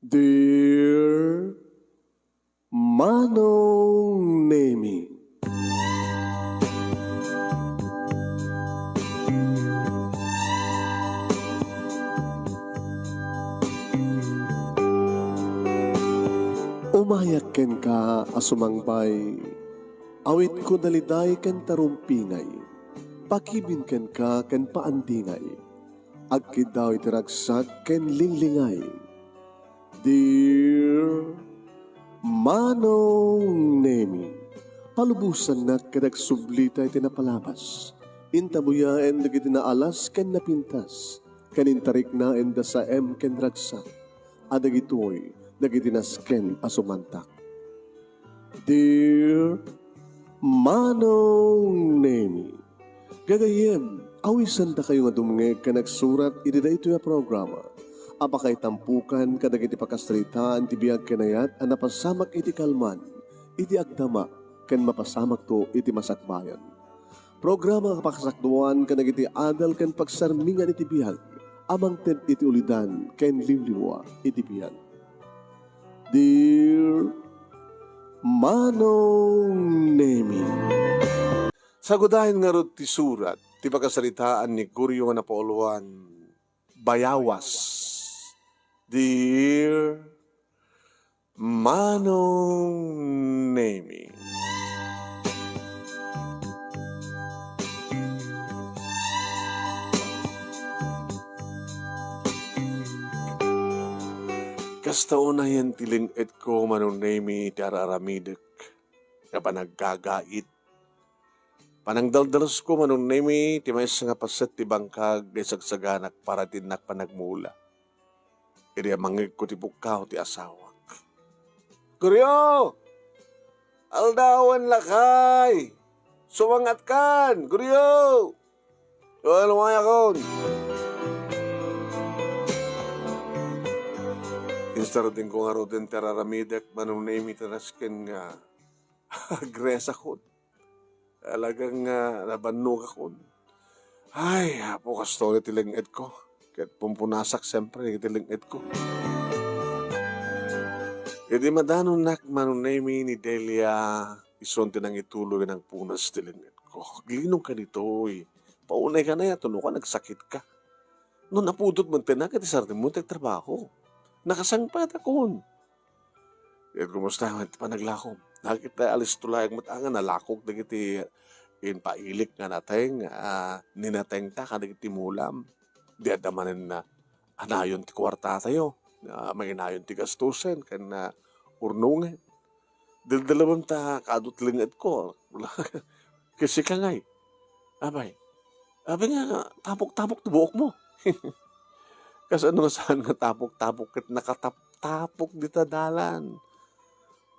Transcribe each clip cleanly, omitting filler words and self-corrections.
Dear Manong Nemi, umayak ken ka asumangbay, awit ko daliday ken tarumpingay, pakibin ken ka ken paandingay, agkid daw itiragsak ken linglingay. Dear Manong Nemi, palubusan na kadag sublita iti napalabas. Intabuyaen dagiti naalas ken napintas. Kanintarik na enda sa ken ragsak. Adagitoy dagiti nasken asumantak. Dear Manong Nemi, gagayem, awisan da kayo nga dumngeg ka nagsurat iti daytoy a programa. Apakay tampukan kadagiti pakastrita ti biyag kenayat a napasamak iti kalman, iti agdama, ken mapasamak to iti masakbayan. Programa kapakasakduan kadagiti adal ken pagsarmingan iti biyag, amang ted iti ulidan ken liwliwa iti biyag. Dear Manong Nemi, Sagudahin nga rod ti surat, ti pagkasalitaan ni Guryo nga napauluan, bayawas. Dear Manong Nemi, kasta una yan tilingit ko Manong Nemi ti araramidek, nga panagkagait. Panangdaldalos ko Manong Nemi, ti may nga paset ti bangkag, di sagsaganak para tinak panagmula. Iri amangig ko ti bukaw ti asawak. Guryo! Aldawan lakay! Sumangat kan! Guryo! Lumaya kon! Instarodin ko nga rodin teraramidek Manong Nemi tanasken nga agresa kon. Talagang nabannog ako. Ay, hapo ka story tilingit ko. Kahit pumpunasak siyempre, tilingit ko. Hindi madanon nak Manong Nemi ni Delia, isonti nang itulog ng punas tilingit ko. Glinong ka dito eh. Paunay ka na yan, tuno ka, nagsakit ka. No napudot mo tinak, iti sartin mo, trabaho. Nakasangpat akon. Kaya kumusta naman, panaglakom. Nakita alis tulay ang matangan, nalakog na kiti pailik nga nateng, ninateng ta, kadagiti mulam. Di adamanin na anayon ti kwarta tayo, may inayon ti gastusen, kan urnungen. Daldalawang ta kadutlingit ko, kasi ka ngay. Abay nga, tapok-tapok ti buok mo. Kasi ano nga saan nga tapok-tapok, kat nakatapok di tadalan.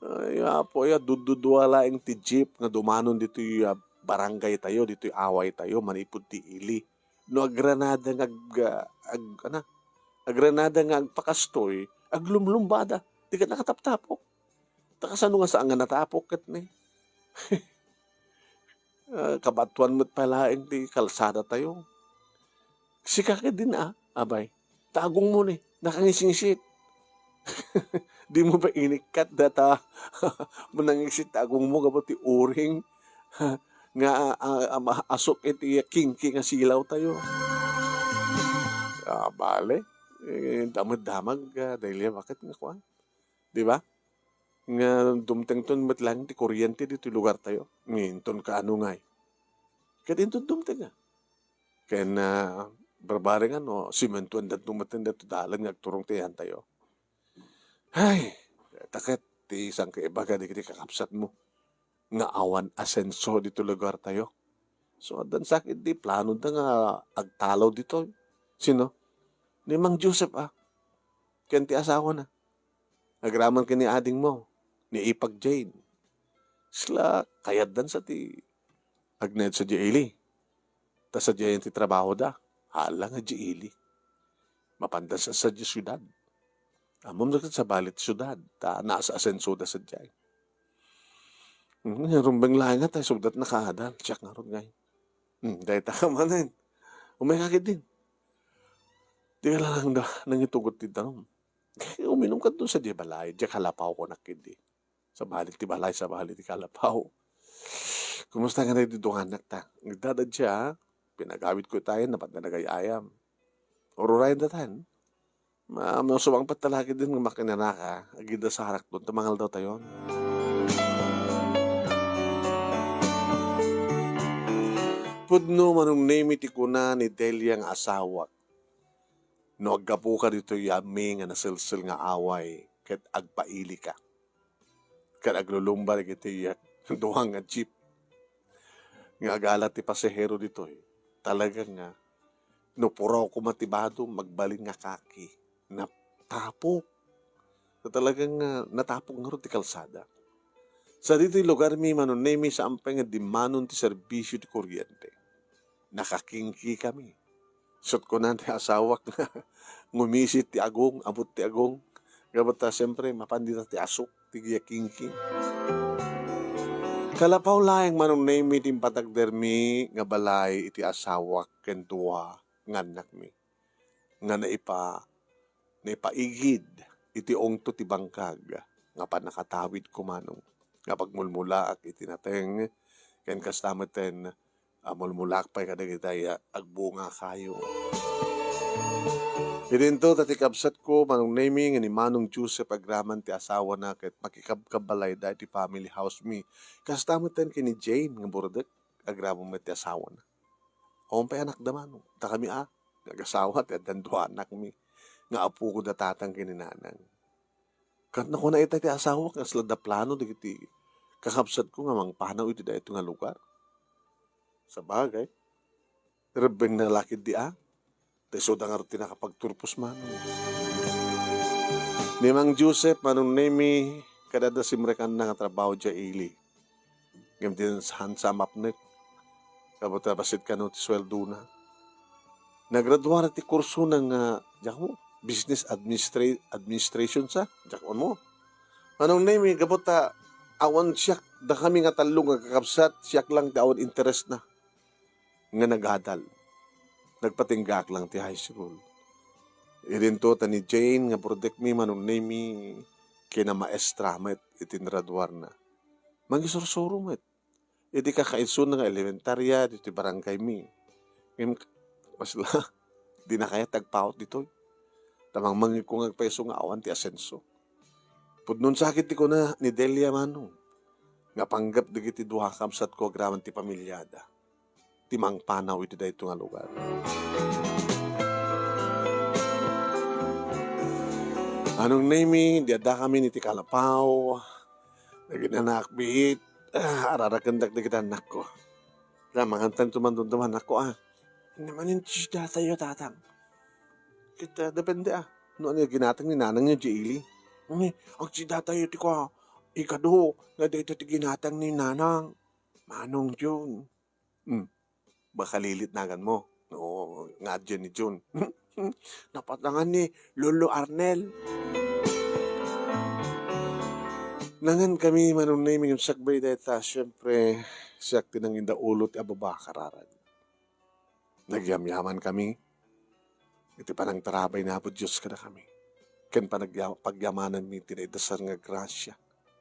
Ay, po, dududwala yung ti jeep nga dumanon dito yung barangay tayo, dito yung away tayo, manipod ti ili. No, agranada nga agranada nga agpakastoy, aglumlumbada, di ka nakataptapok. Takasano nga saan nga natapok kat ni. Kabatuan mo't pala yung ti kalsada tayo. Sikakit din abay. Tagong mo ni, nakangisingsit. Di mo ba inikat data manangisit tagong mo kapag ti uring nga asok iti king nga silaw tayo. Bale, damag-damag dahil bakit nga kuhan? Di ba? Nga dumteng-ton mat lang ti kuryente dito lugar tayo. Nginton ka ano ngay. Kaya din dumteng nga. Kaya na barbaring simentuan dat tumatanda to dalan ngagturong tiyan tayo. Ay, takit ti isang kaibaga di kiti kakapsat mo. Nga awan asenso dito lugar tayo. So, dan sakit di plano na nga agtalaw dito. Sino? Ni Mang Joseph Kaya ti asawa na. Nagraman ka ni ading mo. Ni Ipag Jane. Sila kayad dan sa ti agned sa Jaili. Ta sa Jaili ti trabaho da. Hala nga Jaili. Mapandas sa syudad. Amom na sa balit syudad. Ta nasa asenso da sa Jaili. Rumbang lang nga tayo, sudat nakahadal. Check nga ron ngay. Dahil takamanin. Umay kakit din. Di ka lang nangitugot din tanong. Uminom ka doon sa di balay, di kalapaw ko nakidi. Sa balit ti balay, sa balit ti kalapaw. Kumusta nga na dito nga anak ta? Nagdadad siya, pinagawit ko tayo, napat na nagayayam. Ururayan datan. Masubang pa talagi din ng makinanaka, agida sa harak doon, tamangal daw tayo. Pudno manong name iti kuna ni Delia nga asawa. No aggapu ka dito yami nga nasilsil nga away, ket agpaili ka. Ket aglulumbar iti duhang nga jeep. Nga agalat ti pasahero dito talagang nga, no puraw ko matibado, magbalin nga kaki. Natapok. So, talagang natapok nga ro ti kalsada. Sa dito'y lugar mi manunemi sa ampeng nga dimanon ti serbisyo ti kuryente. Nakakingki kami. Sot ko na ti asawak na ngumisit ti agong, abot ti agong. Gabata siyempre mapandita ti asok, ti giyakingki. Kalapaw laeng manunemi ti patagdermi nga balay iti asawak ken duwa nga anak mi. Nga naipaigid iti ongto ti bangkag nga panakatawid kumanong. Nga pagmulmulaak iti nateng ken kastameten mulmulak pa kadagitay agbunga kayo. Idinto tati kapsat ko manong naming ni Manong Joseph agraman ti asawa na ket makikabkabalay da ti family house mi. Kastameten kini Jane nga burdek agramo met ti asawa na. Ompay anak da manong. Ta kami nagasawa ti addan dua anak mi. Nga apo ko datatang kini nanang. Kat na ko na itay ti asawa kasla da plano digiti kakapsat ko nga mangpanaw iti da ito nga lugar. Sa bagay, rebeng na lakid di Teso da nga rin nakapagturpos man. Ni Mang Joseph, manong nemi, kadada simrekan na nga trabaho dya ili. Ngam din sa hansam apnek. Kabuta basit ka no ti sweldo na. Nagradwara ti kurso ng business administration sa. Jakon mo. Manong nemi, kabuta awan siyak da kami nga talong nga kakapsat, siyak lang da awan interest na. Nga naghadal. Nagpatinggak lang ti high school. Irinto ta ni Jane nga project mi manong nemi kina maestra met itinradwar na. Mangisursuro met. Iti kakaisun nga elementarya dito barangay mi. Masla di na kaya tagpaot dito. Tamang mangi ko nga peso nga awan ti asenso. Pudnon sakit ti ko na ni Delia manong. Nga panggap digiti duha kamsat ko agraman ti pamilyada. Timang panaw iti dayto nga lugar. Anong nami, diada kami ni ti kalapaw, naginanak biit, ararakandak na kita anak ko. Mangantan tumandun anak ko naman yung siya tayo tatang. Kita, depende Noon yung ginatang ni nanang yung Jaylee. Ang siya tayo ti ko, ikado, nga dito ti ginatang ni nanang. Manong June. Baka lilit nagan mo. Oo, nga dyan ni June. Napatangan ni Lolo Arnel. Nangan kami manong naming yung sagbay deta. Siyempre, siyak tinang inda ulot ababa kararan. Nagyamyaman kami. Iti panang tarabay na po Diyos ka na kami. Ken pagyamanan mi tinaidasan nga grasya.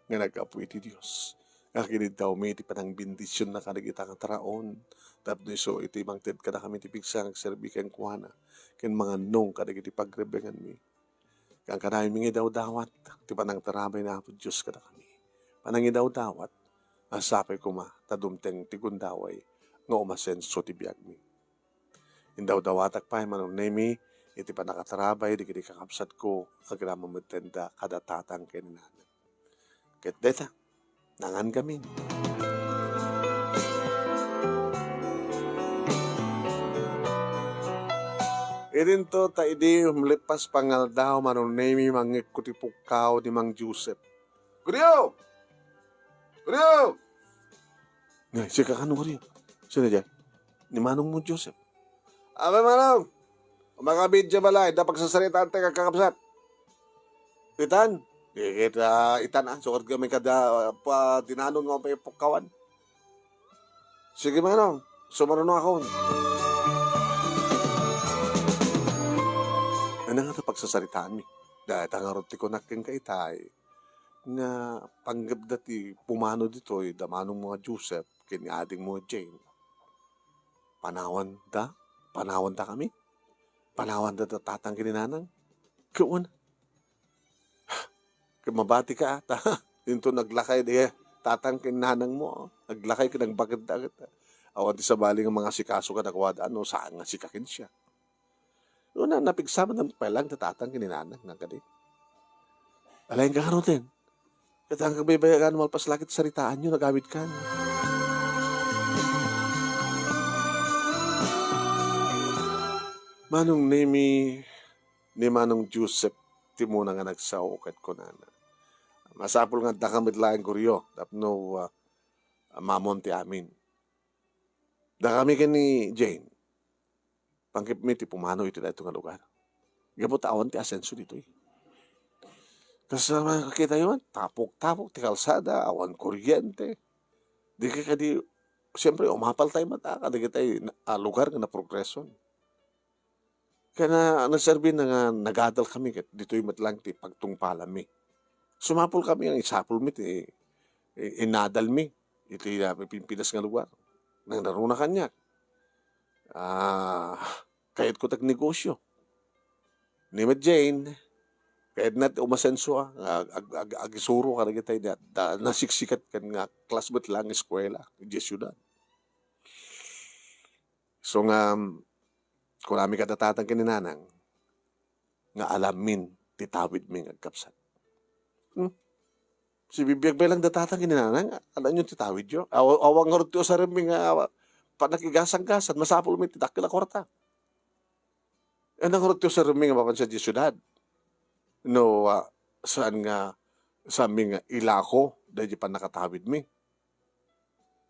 Nga nag-apo iti Diyos. Kakinid daw may iti panang bindisyon na kanagita nga taraon. Tapno iso iti mangted ka na kami ti pigsa nagserbi ken kuana. Ken mga nong kanagiti pagrebengan mi. Kang kanay mingi daw dawat. Ti panang tarabay na po Diyos ka na kami. Panangi daw dawat. Asapay ko tadumteng ti gundaway. Nga umasenso ti biyag mi. Indaw dawatak pa manong nemi. Iti panakatarabay di kiti kakapsat ko. Agramo matenda kada tatang keninanan. Ket deta. Nangan kami. Irin to ta idi umlipas pangal daw manong nemi mangikutipukaw ni Mang Joseph. Guriyo! Guriyo! Ngay, sika ka nung guriyo. Sino dyan? Ni Manong mo Joseph. Aba Manong! Umakabidya balay, dapat sasalitaan tayo kakapsat. Itan? Kita itan sukad kami kada dinanon mo pa ipukawan. Sige Manong, sumarunong ako. Ano nga ito pagsasalitaan mi? Dahil tangarot ti kunak ken kaitay, nga panggap dati pumano ditoy damanong mga Joseph ken ading mga Jane. Panawan da? Panawan da kami? Panawan da tatang kininanang? Kuwan, mabati ka ata. Into naglakay di tatang kininanang mo. Naglakay ka ng bagad agad. Awan ti sa bali nga mga sikaso ka nakwada ano saan nga sikakin siya. Noon na napigsama ng pelang tatang kininanang na kadi. Alayin ka karotin. Katang kabaybayagan malpas lakit saritaan nyo nagawit ka. Manong ni Manong Joseph ti muna nga nagsaukat ko na. Masapul nga dakamit laing kuryo. Tapno mamon ti amin. Da kami ni Jane. Pangkip mi ti pumano iti na ito nga lugar. Gabot awan ti asenso dito eh. Kasi makakita yun, tapok-tapok ti kalsada, awan kuryente. Di ka di, siyempre umapal tayo mata, kadagi tayo lugar nga na progreson. Kaya na naserbi na nga nagadal kami, dito yung matlang ti pagtungpalan mi. Sumapol kami ang isapol mi ti inadal mi, iti Pilipinas nga lugar. Nang naruna kanya. Kahit ko tagnegosyo. Ni Jane, kahit natin umasenso agisuro ka na kita nasiksikat kan nga classmate lang eskwela, Jesudan. So nga, kung nami katatatang kininanang, nga alamin, titawid mi ngagkapsat. Si bibiyag ba lang datatang kininanang, alam nyo titawid yun? Awang nga rin sa rin nga panakigasang-gasan, masapol mi titakil na kwarta. Ang nga rin sa rin nga mapansa Jesudan. No, saan nga sa aming ilako dahil pa nakatawid mi.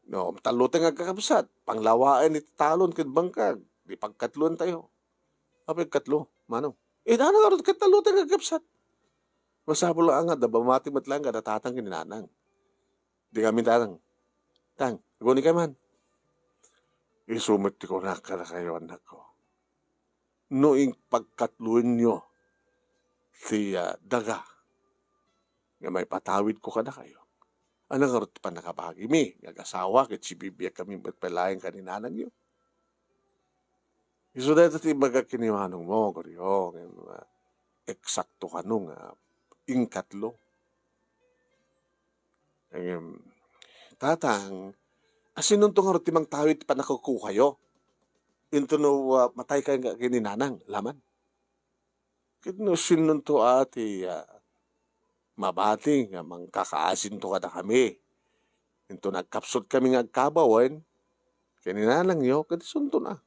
No, talutin nga kakabsat. Panglawaan ni talon kit bangkag. Di pagkatluan tayo. Apay katlo, mano. Dana nga rin katalutin nga kakabsat. Masabol lang nga, dabamati matlang nga natatang kininanang. Di kami tanang. Tang, guni ka man. Isumit ko na kayo anak ko. Noing pagkatluan nyo, si daga nga may patawid ko kada kayo. Anong karot pa nakabagi mi? Nag-asawa kit si bibiyag kami matpalayang kaninanang yun. So dahil iti baga kinimanong mo, koryo, eksakto ka nung ingkatlo. Tatang, asin nung itong karot timang tawid pa nakukuha kayo? Into no matay ka nga kininanang, laman. Kino sinunto ati mabati nga mangkakaasin to kada kami. Ito nagkapsot kami nga agkabawan, kanina lang yo, kati sunto na.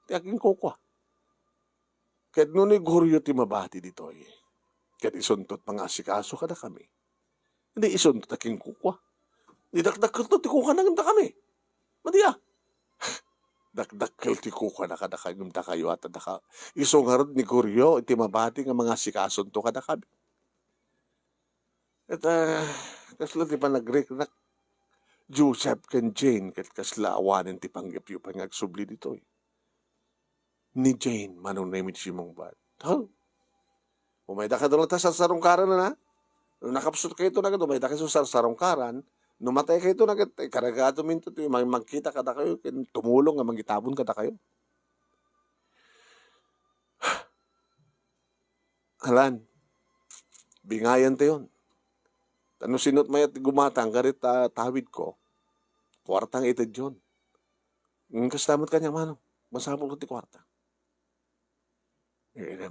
Ti aking kokwa. Kat nunay guryo ti mabati dito eh. Kati suntot mga asikaso kada kami. Hindi isuntot aking kokwa. Hindi dakdakil to ti kuka na ganda kami. Madiya. Dakdakil ti kuka na kada kayo at isong harod ni Guryo, iti mabati nga mga sikason to kada kami. At kasla ti panagrik na Joseph ken Jane, kat kasla awanin ti panggapyo pa nga agsubli dito eh. Ni Jane, manong namin si mong bad. Umayda ka doon ta sa sarungkaran na. Nakapsot kayo ito na gado, umayda ka sa sarungkaran, numatay kayo ito na karagado minto ito, magkita kada kayo, tumulong nga magitabon kada kayo. Halan, bingayan tayo yun. Ano sinot mayat gumatang, karit tawid ko, kwartang itad yun. Kastamot kanya, mano, masapol ko ti kwarta.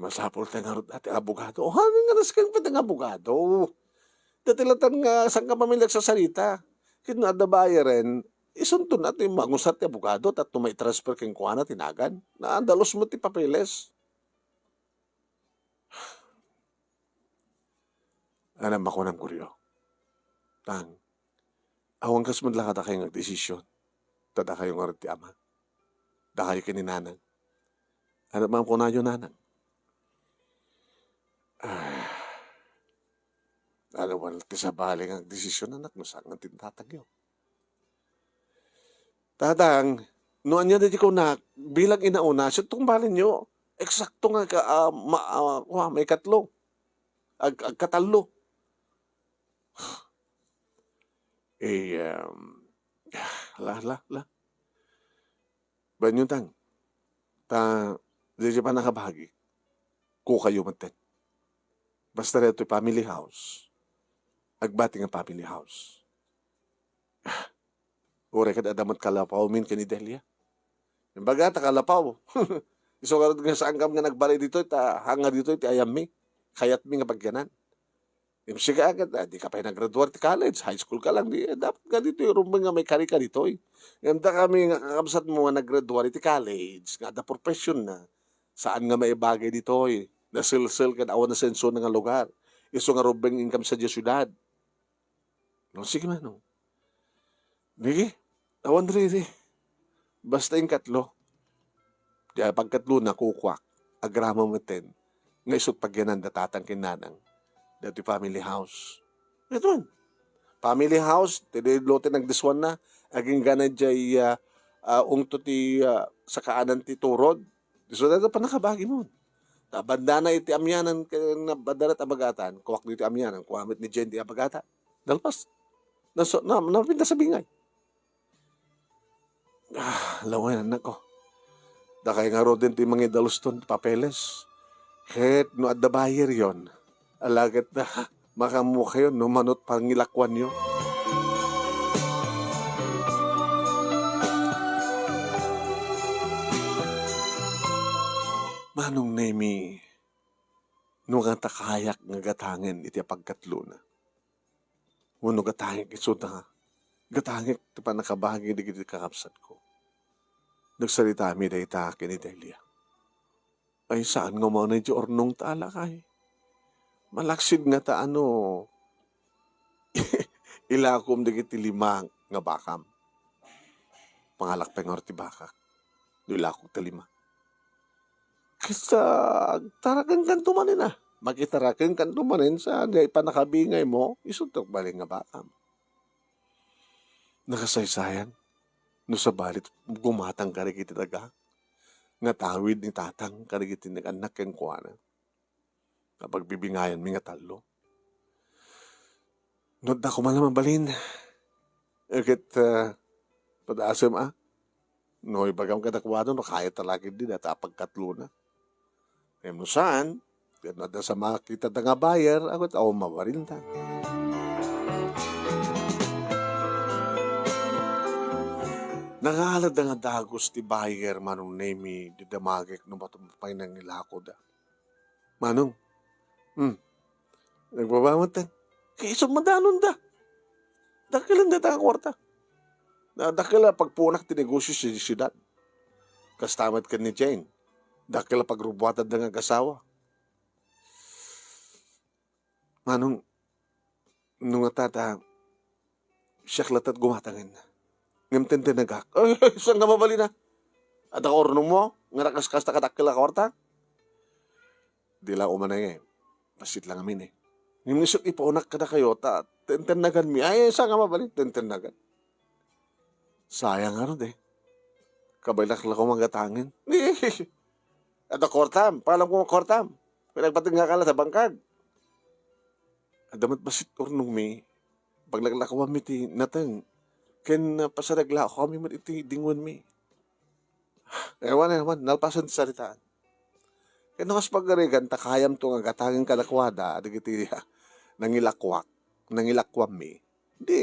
Masapol tayo nga ati abogado. Hanggang nga naskang pa ng abogado. Datilatan nga saan ka pamilag sa salita. Kaya na bayaran, isunto natin yung mangusat ti abogado at may transfer kang kuha na tinagan. Naandalos mo ti papeles. Alam ako ng kuryo. Tang, awang kas man lakad kayo ng desisyon. Tada kayo nga rin ti ama. Da kayo kininanang. Ano man po na yun, nanang? Ano wala ti sa baling ang desisyon anak mo saan ang tintatagyo. Tatang, noon niya dito ko na bilang inauna, so itong balin nyo, eksakto nga may katlo. ag katalo. Eh, la. Banyo tang, ta, di siya pa nakabahagi, ko kayo maten. Basta reto'y family house, agbati nga family house. Ure kad adamat kalapaw min kani Delia. Yung baga, ta kalapaw. Isugarod nga sa anggam nga nagbali dito, ta hanga dito, ti ayam mi. Kayat mi nga pagyanan. Yung siga agad, di ka pa nag-graduate ti college, high school ka lang, dapat nga dito, yung rumang nga may kari ka dito. Yung da kami nga kakabsat mo nga nag-graduate ti college, nga da profession na, saan nga may bagay dito, nasilsil ka awan na senso na nga lugar. Iso nga rumang income sa syudad. No, sige man, no. Nigi, awan riri. Basta yung katlo. Di pagkatlo na kukwak, agrama mo ten, nga isot pagyanan datatang kinanang. Dati family house. Ito man. Family house, tinidlote ng diswan na, aging ganan jay ungto ti sa kaanan ti turod. So, na pa nakabagi mo. Banda na iti amyanan na badarat abagatan, kuwak dito amyanan, kuwamit ni Jen ti abagatan. Dalpas. Napinta sa bingay. Lawanan na ko. Dakay nga ro din ti mga daluston papeles. Kahit no at the buyer yon. Alagat na makamukha yun, numanot pangilakwan nyo. Manong nemi, nung nga takayak nga gatangin iti pagkatlo na. Uno gatangin iso na gatangin iti pa nakabahagi di kiti kakapsat ko. Nagsalita mi da ita kini Delia. Ay saan nga mo na iti ornong taala kay? Malaksid nga ta ilakom digiti lima nga bakam. Pangalak pengor ti baka. Ilakog ti lima. Kisa tarakan kan tumanin ah. Makitarakan kan tumanin sa di panakabingay mo, isutok balik nga bakam. Nakasaysayan. No sa balit, gumatang karigiti taga. Nga tawid ni tatang karigiti nag-anak ken kuana. Kapag bibingayan mi nga talo. Nod na ko man naman balin. Agit padaasam no ibagam kadakwado no kaya talagid din at pagkatlo na. No saan, no da sa makita da nga buyer, ako mawarin ta. Nangalad nga dagos ti buyer manong nemi di damagek no matumpay nang ilako da. Manong, nagbabamatan. Kaya isang madanon da. Dakilan da ta kwarta. Dakila pagpunak ti negosyo si siyudad. Kastamat ka ni Jane. Dakila pagrubuatan da nga kasawa. Manong, nung tata, siya klatat gumatangin na. Ngamten tinagak. Ay, saan nga mabali na? At ako ornong mo? Nga nakaskas na katakila kwarta? Di lang umanay Pasit lang amin Yung nisot ipaunak ka na kayo, tentenagan mi. Ay, saan nga mabalik? Tentenagan. Sayang Kabailak lang ko magatangin. At kortam. Palam ko kortam. Pinagpating nga ka lang sa bangkag. Adamat basit ornong mi. Paglaglakawa mi ti natang. Ken pasaragla ako kami man iti dingon mi. Ewan. Nalpasan ti saritaan. Kaya kas pagarigan, takayam to nga gatangin kalakwada, adigiti nangilakwam mi. Di,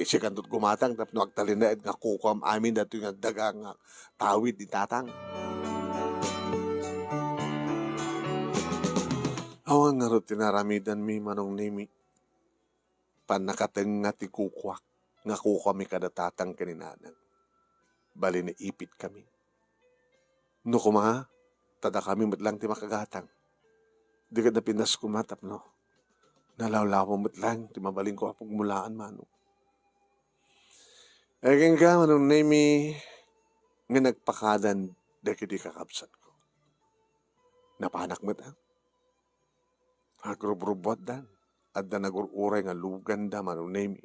siya kantot gumatang, tapos nagtalinaid nga kukwam amin dato yung dagang tawid ni tatang. Awan nga ro tinaramidan mi manong nimi. Panakateng nga ti kukwak, nga kukwam mi kada tatang kaninanang. Bali na ipit kami. No kumaha, tada kami matlang ti makagatang. Di ka na pinas kumatap, no? Nalawlaw mo matlang, ti mabaling ko apog mulaan, mano. Aging ka, manong nemi, nga nagpakadan, daki di kakapsat ko. Napanak mo ta? Agrub-rubot dan. At da nagururay nga lugan da, manong nemi.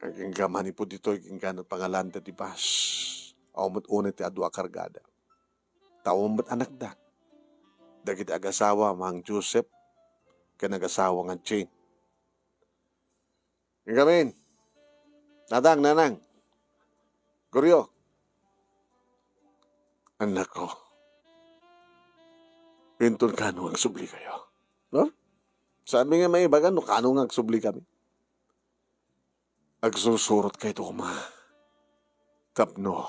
Aging ka, manipo dito, aging ka pangalan da di bas. Aumot unit ti adwa kargada. Taon ba't anak da? Dagit agasawa, Mang Joseph, ka nag-asawa nga Jane. Ngamin, nanang, Guryo. Anak ko, pinton kano ang subli kayo. No? Sabi nga may iba kano nga ang subli kami. Agsusurot kayo ito kuma. Tapno,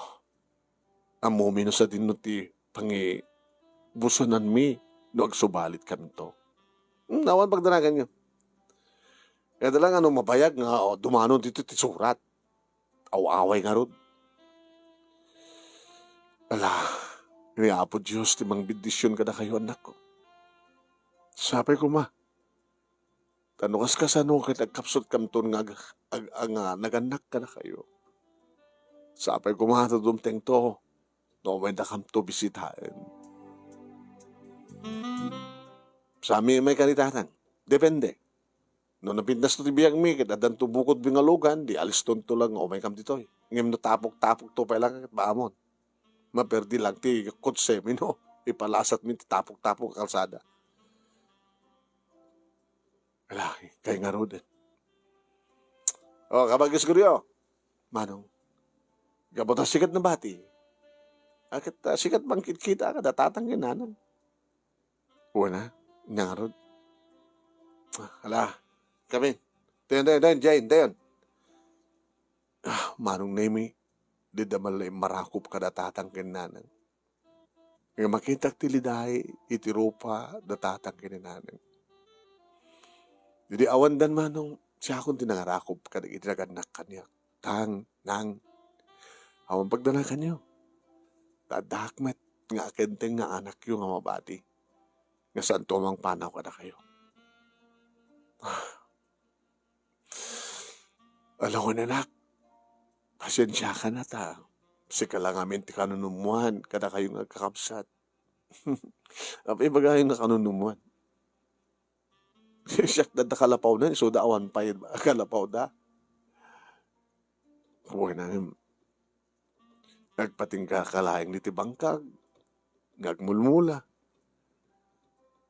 amumino sa dinuti pangi busunan mi no agsubalit kami to. Nawan pagdanagan nyo. Kaya dalang mabayag nga dumanon dito ti surat. Awaway nga rod. Ala, iniapo Diyos ti mang bidisyon kada kayo anak ko. Sabi ko ma, tanukas ka sa ano kaya nagkapsot kamton nga naganak ka na kayo. Sabi ko ma, dumteng to, no may nakam to bisitahin. Sa amin may kanitatan, depende. No napintas to tibiyang mi, kita dan bukod bingalugan, di alis to lang, may kam dito. Ngim no tapok-tapok to pa lang, baamon. Maperdi lang ti kotse mi no, ipalasat mi ti tapok-tapok kalsada. Wala, kaya nga ro din. O, kabagis ko riyo. Manong, gabot sikat na bati. Akit sikat bang kita ka, datatang ginanan. Una, nga ro. Ala, kami. Dayon, Jane, dayon. Manong nemi, di damal marakop ka datatang ginanan. Nga makita tiliday, itirupa, datatang ginanan. Jadi awan dan manong siya akong tinangarakop ka na itinaganak kanya. Nang, awan pagdanakan niyo. Dadakmet nga kenteng nga anak yung nga mabati. Nga saan tumang panaw ka na kayo. Alam ko na anak, pasensya ka na ta. Kasi ka lang amin ti kanunumuan, kada kayong nagkakapsat. Apay bagay nga kanunumuan. Siyak na kalapaw na, so daawan pa yun, kalapaw na. Huwag na nagpating kakalaing ni tibangkag, ngagmulmula.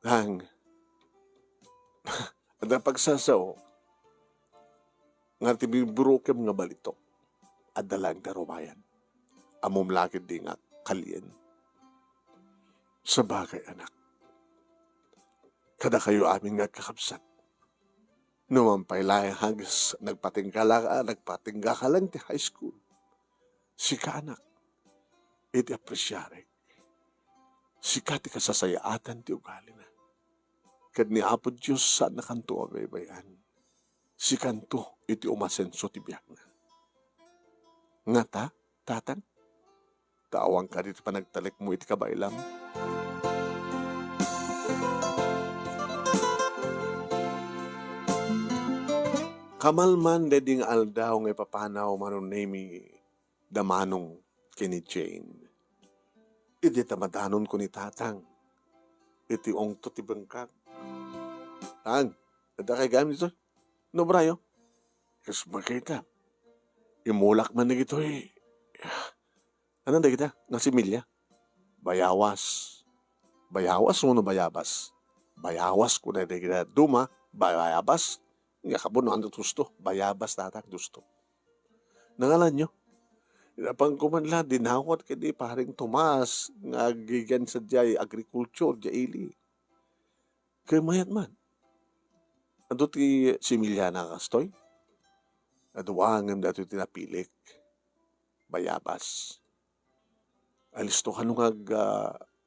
Ang pagsasaw, nga tibiburukem nga balito, adalang darumayan. Amom lakid di nga kalien. Sa bagay anak, kada kayo aming nagkakapsat. Numampay lang hagis, nagpatingga ka lang ti high school. Si kanak, iti apresyare. Si kati kasasayaatan ti ugali na. Kad ni Apo Diyos saan na kanto abaybayan. Si kanto iti umasenso ti biyak na. Nga tatang, taawang ka dito pa nagtalik mo iti kabailam. Kamalman deding aldaw ng ipapanaw manon nemi damanong kini Jane. Iti tamadanon ko ni tatang. Iti ongto ti bangkag. Tang, ada kay gamit ito? No brayo? Kas makita. Imulak man na gito eh. Anong da kita? Nasimilya? Bayawas. Bayawas mo no bayabas. Bayawas ko na da kita. Duma, bayabas. Nga kabuno ang gusto, bayabas tatak gusto. Nangalan nyo, inapang kumanla, dinawat ka di paring Tomas, nga gigan sa jay agriculture, jaili. Kaya mayat man. Ando ti Similiana kastoy, aduangam dato tinapilik, bayabas. Alisto ka nung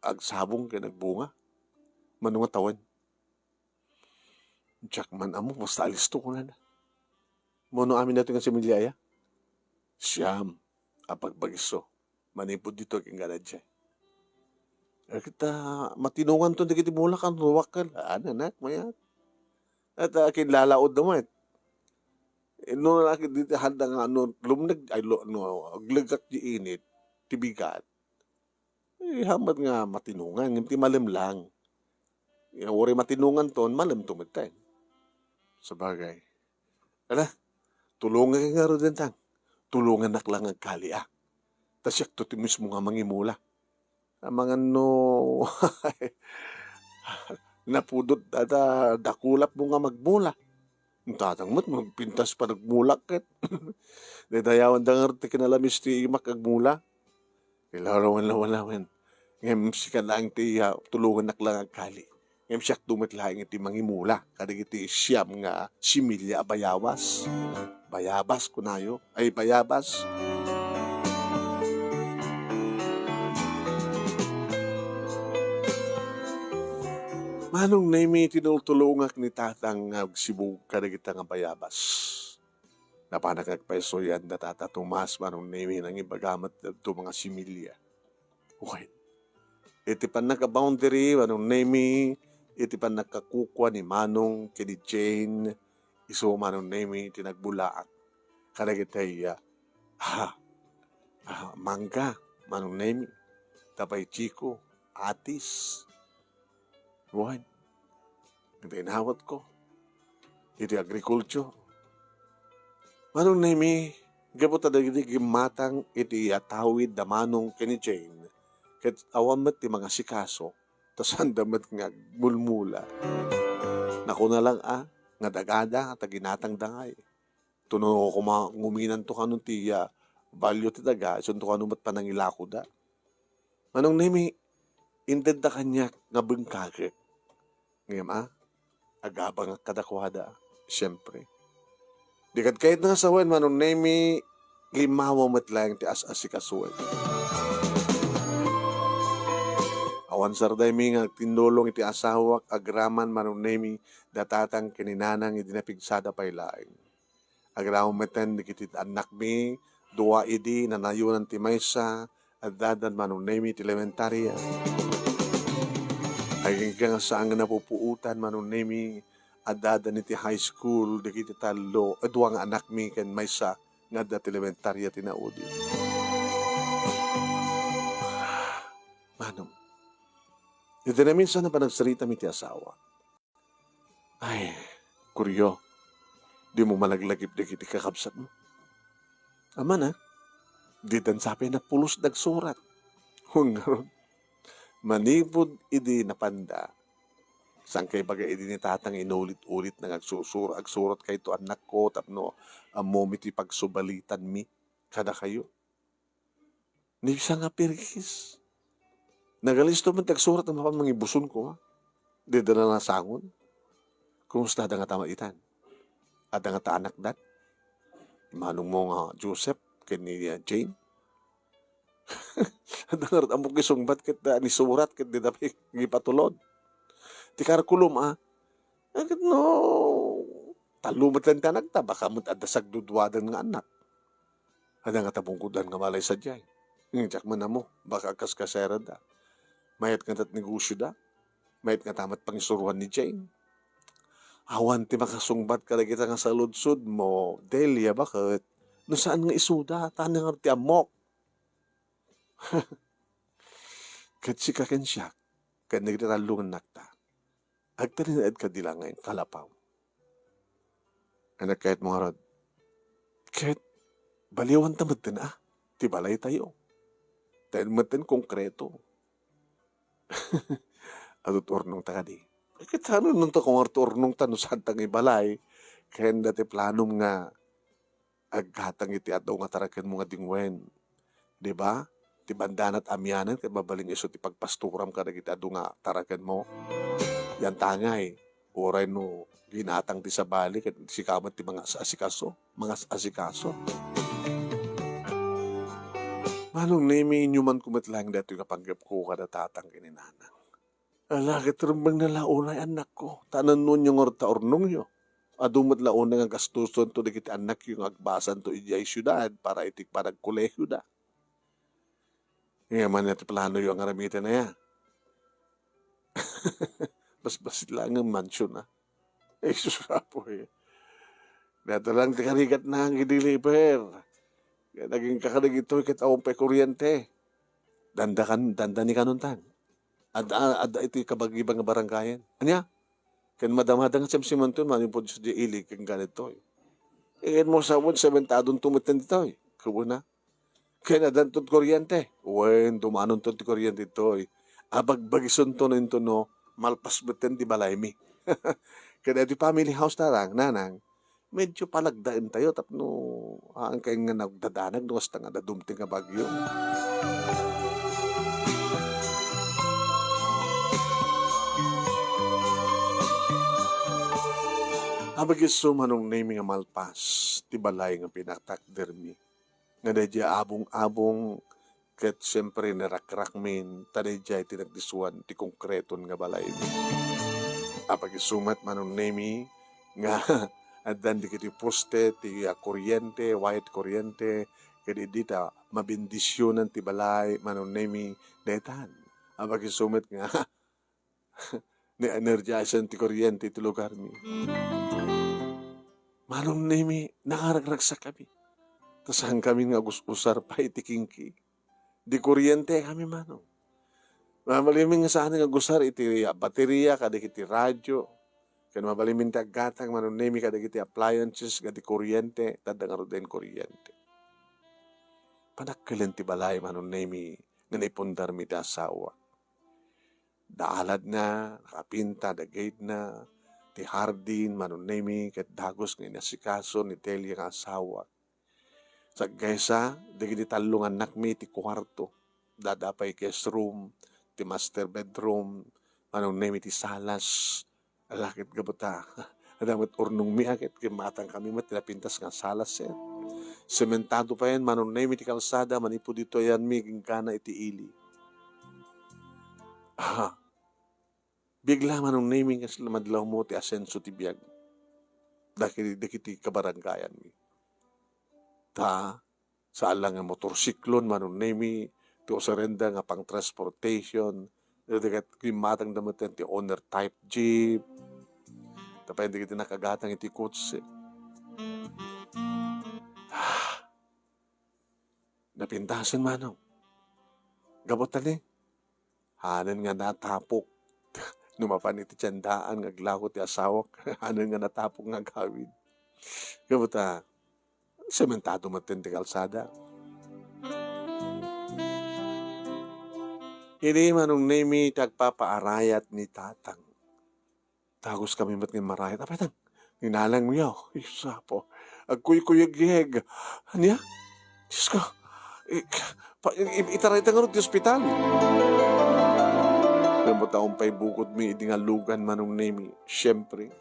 agsabong ka nagbunga, manunga tawan. Jack man amo, basta alisto ko na. Mono amin natin nga si Milyaya. Siyam, apagbagiso. Manipod dito king ganadya. Kita matinungan to, di kiti mula kang ruwakal. Anak, mayat. At akin lalaod naman. No na akin dito handa nga lumnag, aglagak di init, tibigat. Hamad nga matinungan, hindi malim lang. Uri matinungan ton, malim tumitay. Sa bagay. Ala, tulungan ka nga ro din tang. Tulungan nak lang ang kalia. Tas yak to mismo nga mangimula. Ang mga no, Napudot dakulap mo nga magmula. Tatang mat, magpintas pa nagmulak ket. Dadayawan da nga ti kinalamis ti imak agmula. Ilarawan-lawan-lawan. Ngem si lang ti tulungan naklang agkali. Ngem siyak dumitlaing iti mangimula. Kadig iti siyam nga similya bayawas. Bayabas kunayo. Ay bayabas. Manong na may tinutulungak ni tatang agsibog kadig ita nga bayabas. Napanagagpaisoyan na tata Tomas manong na may nang ibagamat ito mga similya. Okay. Iti pan naka-boundary, manong na may iti pan nakakukwa ni Manong kini Jane, iso manong na may tinagbulaan. Kadig itay, mangga, manong na may, tapay chiko, atis. Buwan. Ito inawat ko. Ito agriculture. Manong na may, gabot na matang iti atawid da manong kini Jane. Ket awamat ti mga sikaso, tas andamat nga mulmula. Naku na lang nga dagada, taginatang dangay. Tuno ko nguminan to kanong tiya, value ti daga, sunto kanumat panangilako da. Manong na may, indad da kanya nga bengkagek. Ngayon agabang kadakwada, siyempre. Dikat kahit nga sawan, manong nemi, limawa matlang ti as-asikasuan. Awan sarday mi nga tindolong iti asawak, agraman manong nemi, datatang kininanang idinapigsada pay laing. Agraman meten dikiti anak mi, dua idi, nanayunan ti maysa, at dadan manong nemi ti elementarya. Ay nga saan nga napupuutan manong nemi, adada niti high school, dikiti talo, duwang anak mi ken maysa nga dat elementarya tinaudi. Manong, ito na minsan na pa nagsarita mi ti asawa. Ay, kuryo, di mo malaglagip dikiti kakabsat mo. Ama na, di dan sabi na pulos nagsurat. Hungaron, manipod idi napanda, sang kay bagay idi ni tatang inulit-ulit na agsurat kay to anak ko tapno amo ti pagsubalitan mi kada kayo. Ni bisa nga pirgis. Nagalisto man tagsurat ang mga ibuson ko Di dala na sangon. Kumusta da nga tamaitan? At nga ta anak dat? Manong mo nga Joseph kini Jane? At nga rin amok isungbat kit ni surat kit di dapat gipatulod. Ti karkulum Agad no, talumat lang tanag ta, baka mo't adasag dudwadan nga anak. Ada nga tabungkudan nga malay sa diyay. Ngijak man na mo, baka kaskasera da. Mayat nga tat negosyo da. Mayat nga tamat pangisuruhan ni Jane. Awan ti makasungbat ka na kita nga sa ludsud mo, Delia, bakit? No saan nga isuda, tanang nga ti amok. Kat si kaken siya, kat nagdaralungan nakta. Agtalinaad ka dila ngayon, kalapaw. Anak kahit mga rod, kahit baliwan tamad din ti balay tayo. Dahil matin konkreto. Adot ornong ta di. Kahit ano nung ta kung ornong ta no santang ibalay, kaya dati planom nga aghatang iti ataw nga tarakan mo nga dingwen. Diba? Ti bandanat amyanan, kaya babaling iso ti pagpasturam ka na kita nga tarakan mo. Yan tangay, oray no, ginatang ti sa balik at sikamat ti mga asikaso. Manong nemi inyuman kumatlang dati kapanggap ko kada tatang kininanang. Alakit rumbang nalaunay anak ko, tanan nun yung orta ornong yo. Adumat launay nga gastuson to dikit anak yung agbasan to ijay syudad para itik parag kolehyo da. Ngayon man natin plano yung aramitan na yan. Bas-basit lang ang mansion susrapo Dato lang tikarigat na ang i-deliver. Naging kakalig ito ikit awang pa kuryente. Danda ni kanuntan. Ada ito kabag-ibang baranggayan. Anya? Kan madamada nga siyam si Manton, manipod siya di ilig kang ganito Ikan mo sa 7,000 tumutan dito Kubuna. Kaya nadantod kuryente. Wen, dumanon to ti kuryente ito Abagbagison to nito no. malpas beten di balay mi. Kada di family house tarang, nanang, medyo palagdaan tayo tapno ang kay nga nagdadanag no hasta nga dadumting nga bagyo. Abagis manong name nga malpas, ti balay nga pinatakder mi. Nga dadya abong-abong ket siyempre narakrak min, tadadya iti nagdisuan ti konkreton nga balay mi. Abagis manong name nga adan di kiti poste, ti kuryente, white kuryente, kadi dita mabindisyonan ti balay, manong name detan. Abagis nga ni energiasan ti kuryente ti lugar mi. Manong name nakaragraksa kami. Tasahan kami nga usar pa iti kingki. Di kuryente kami manong. Mamaliming nga saan nga gusar iti baterya, kadik iti radyo. Kaya mabalimin ti aggatang manong name kadik iti appliances, kadi kuryente, tadang aro din kuryente. Panakkilan ti balay manong name nga naipundar mi ti asawa. Daalad na, nakapinta, dagate na, ti hardin, manong name, kat dagos nga inasikaso ni Telia nga asawa. Sa gaysa, digiti talungan nakmi ti kwarto. Dadapay guest room, ti master bedroom, manong name ti salas. Alakit gabuta. Adamat urnong mi akit, kimatang kami matinapintas nga salas yan. Sementado pa yan, manong name ti kalsada, manipo dito yan mi, gingkana iti ili. Bigla manong naming kasi madlaw mo ti asenso ti biyag. Dakiti kabaranggayan mi. Sa alang nga motorsiklon manong nami ti osarenda nga pang transportation. Dagat kimatang damatan ti owner type jeep. Tapay hindi kiti nakagatang iti kutse. Napintasan manong. Gabotan hanan nga natapok. Numapan iti tiyandaan, ngaglago ti asawak, ano nga natapok nga gawin. Kamuta, sementado matin ti kalsada. Hindi manong name tagpapaarayat ni tatang. Tagos kami mat nga marayat. Apatang, ninalang mo yaw. Isa po. Agkuy-kuyag-yeg. Anya? Diyos ko. Itaray nga rin ti ospital. Namutaong pa'y bukod mi, iti nga lugan manong name. Siyempre,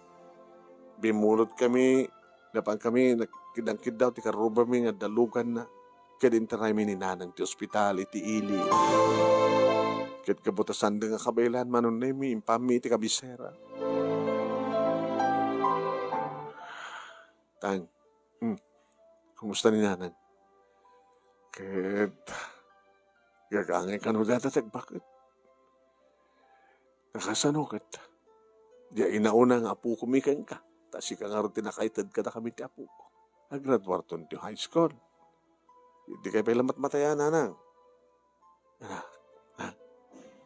bimulot kami, napang kami, nakidangkid daw, ti karuba mi nga dalugan na. Kadintaray mi ni nanang ti ospital, iti ili. Kit kabutasan nga kabaylan manong name, impami iti kabisera. Tang, kumusta ni nanang? Kit, gagangay ka no datatag, bakit? Nakasanukit. Diya inauna nga apu kumikan ka. Tasi ka nga rin tinakaitad ka na kami ti apu ko. Nagradwarton ti high school. Hindi kayo pala matmatayan, nanang.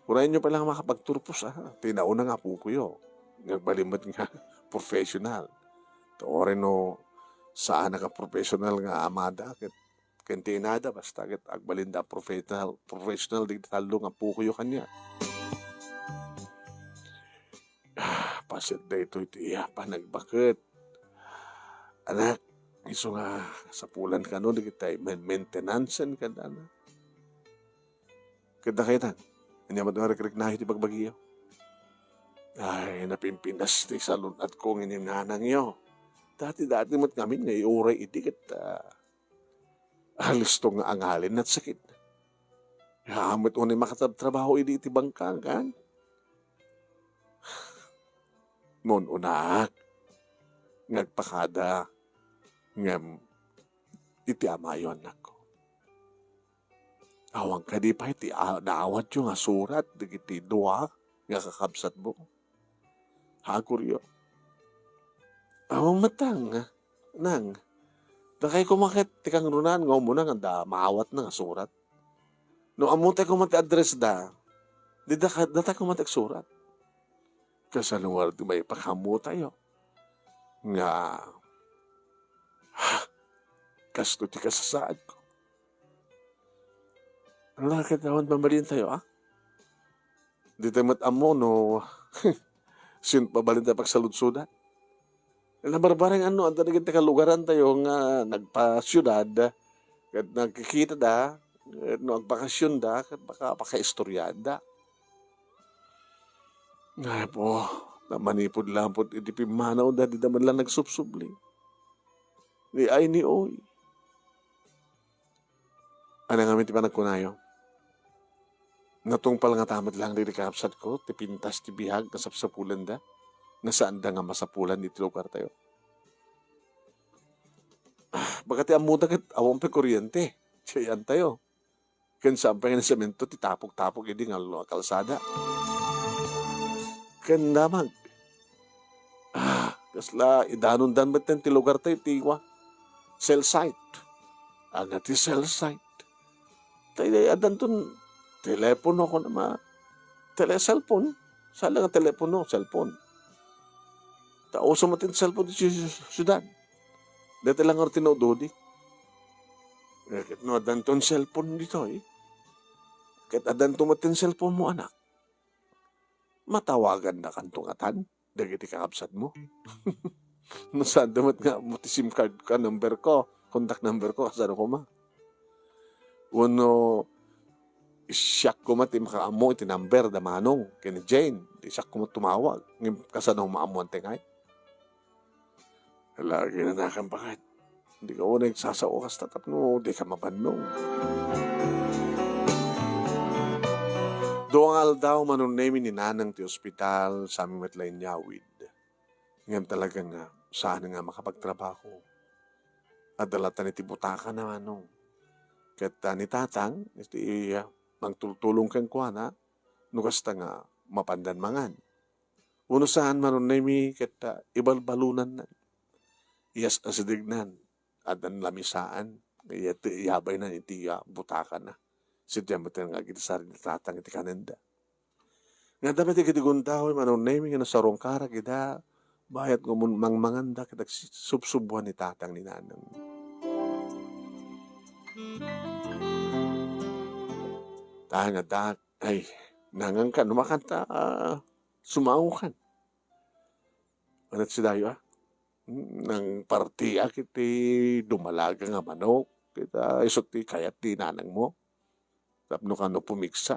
Urayan nyo palang makapagturpos, tinauna nga apu ko yun. Nagbalimat nga professional. Tore no, saan naka-professional nga amada. Kentinada, basta agbalinda professional, di talo nga apu ko yun kanya. Pasit na ito iya pa nagbakit. Anak, iso nga sa pulan ka no, di kita maintenance ka na. Kada kayo tan, hindi mo doon rekreknahi ti pagbagiyo. Ay, napimpinas ti salon at kong ininanang yo. Dati mo't kami nga iuray iti kita. Halos to nga angalin at sakit. Hamot mo na makatrabaho iti bangkang kan. Mon unak, ngagpakada, ngam, iti amayo anak ko. Awang ka di pa iti naawat yung surat, iti dua, nga kakabsat mo. Haguryo. Awang matang, nang, dakay kumakit, tikang runan, nga muna nga maawat na nga surat. No amutay kumati address da, di data kumati surat. Kasaluwar di may pakamu tayo. Nga, kasto ti kasasaad ko. Ang lakit naman pamarin tayo, Di tayo matamo, no, Sin pabalin tayo pagsaludsudan. Alam barbarang ano, ang talagang lugaran tayo nga nagpa-syudad, at nagkikita da, at no, agbakasyon da, at baka paka-istoryada. Ay po, namanipod lang po, iti pimanaw da, di naman lang nagsubsubli. Di ay ni oy. Ano nga ti pa nagkunayo? Natungpal nga tamat lang di kapsat ko, ti pintas ti bihag, nasapsapulan da, nasaan da nga masapulan di lugar tayo. Baka ti amuda kat awang pa kuryente. Siya yan tayo. Kan sampay nga na semento, ti tapok-tapok hindi nga kalsada. Kan damag. Kasla, idanon-dan ba't ti lugar tayo, tiwa. Cell site. Ano ti cell site? Tayo, adan ton, telepono ko na cellphone. Sala nga telepono, cellphone. Tauso mo tin cellphone di syudad. Dito lang ang tinudodi. Kahit no, adan ton cellphone dito eh. Kahit adan tumatin cellphone mo, anak. Matawagan na kantong atan. Dagiti kakabsat mo. Nasaan damat nga mo ti SIM card ka, number ko, contact number ko, kasano ko ma. Uno, isyak ko mati makaamo iti number da manong, kini Jane. Isyak ko mo tumawag. Kasano maamuan tengay. Lagi na nakang bakit. Hindi ka una nagsasao kas tatap no, di ka mabanong. Doangal daw manunemi ni nanang ti ospital sa aming matlay nyawid. Ngayon talaga nga, saan nga makapagtrabaho. At dalatan iti butaka na manong. Kat ni tatang, iti magtultulong kang kuana, nukasta nga mapandan mangan. Uno saan manunemi kat ibalbalunan na. Iyas asidignan, at ang lamisaan, iyabay na iti butaka na. Sidya mo tayo nga gitasari ni tatang iti kanenda. Nga dapat iti gundaw, manunemi nga nasarong kara kita, bayat nga mangmanganda kita subsubuan ni tatang ni nanang. Tanga dak, ay, nangang ka, numakanta, sumaungan. Anat si dayo ng partiya kiti dumalaga nga manok, kita isot ti kayat ti nanang mo. Tapno ka no pumiksa.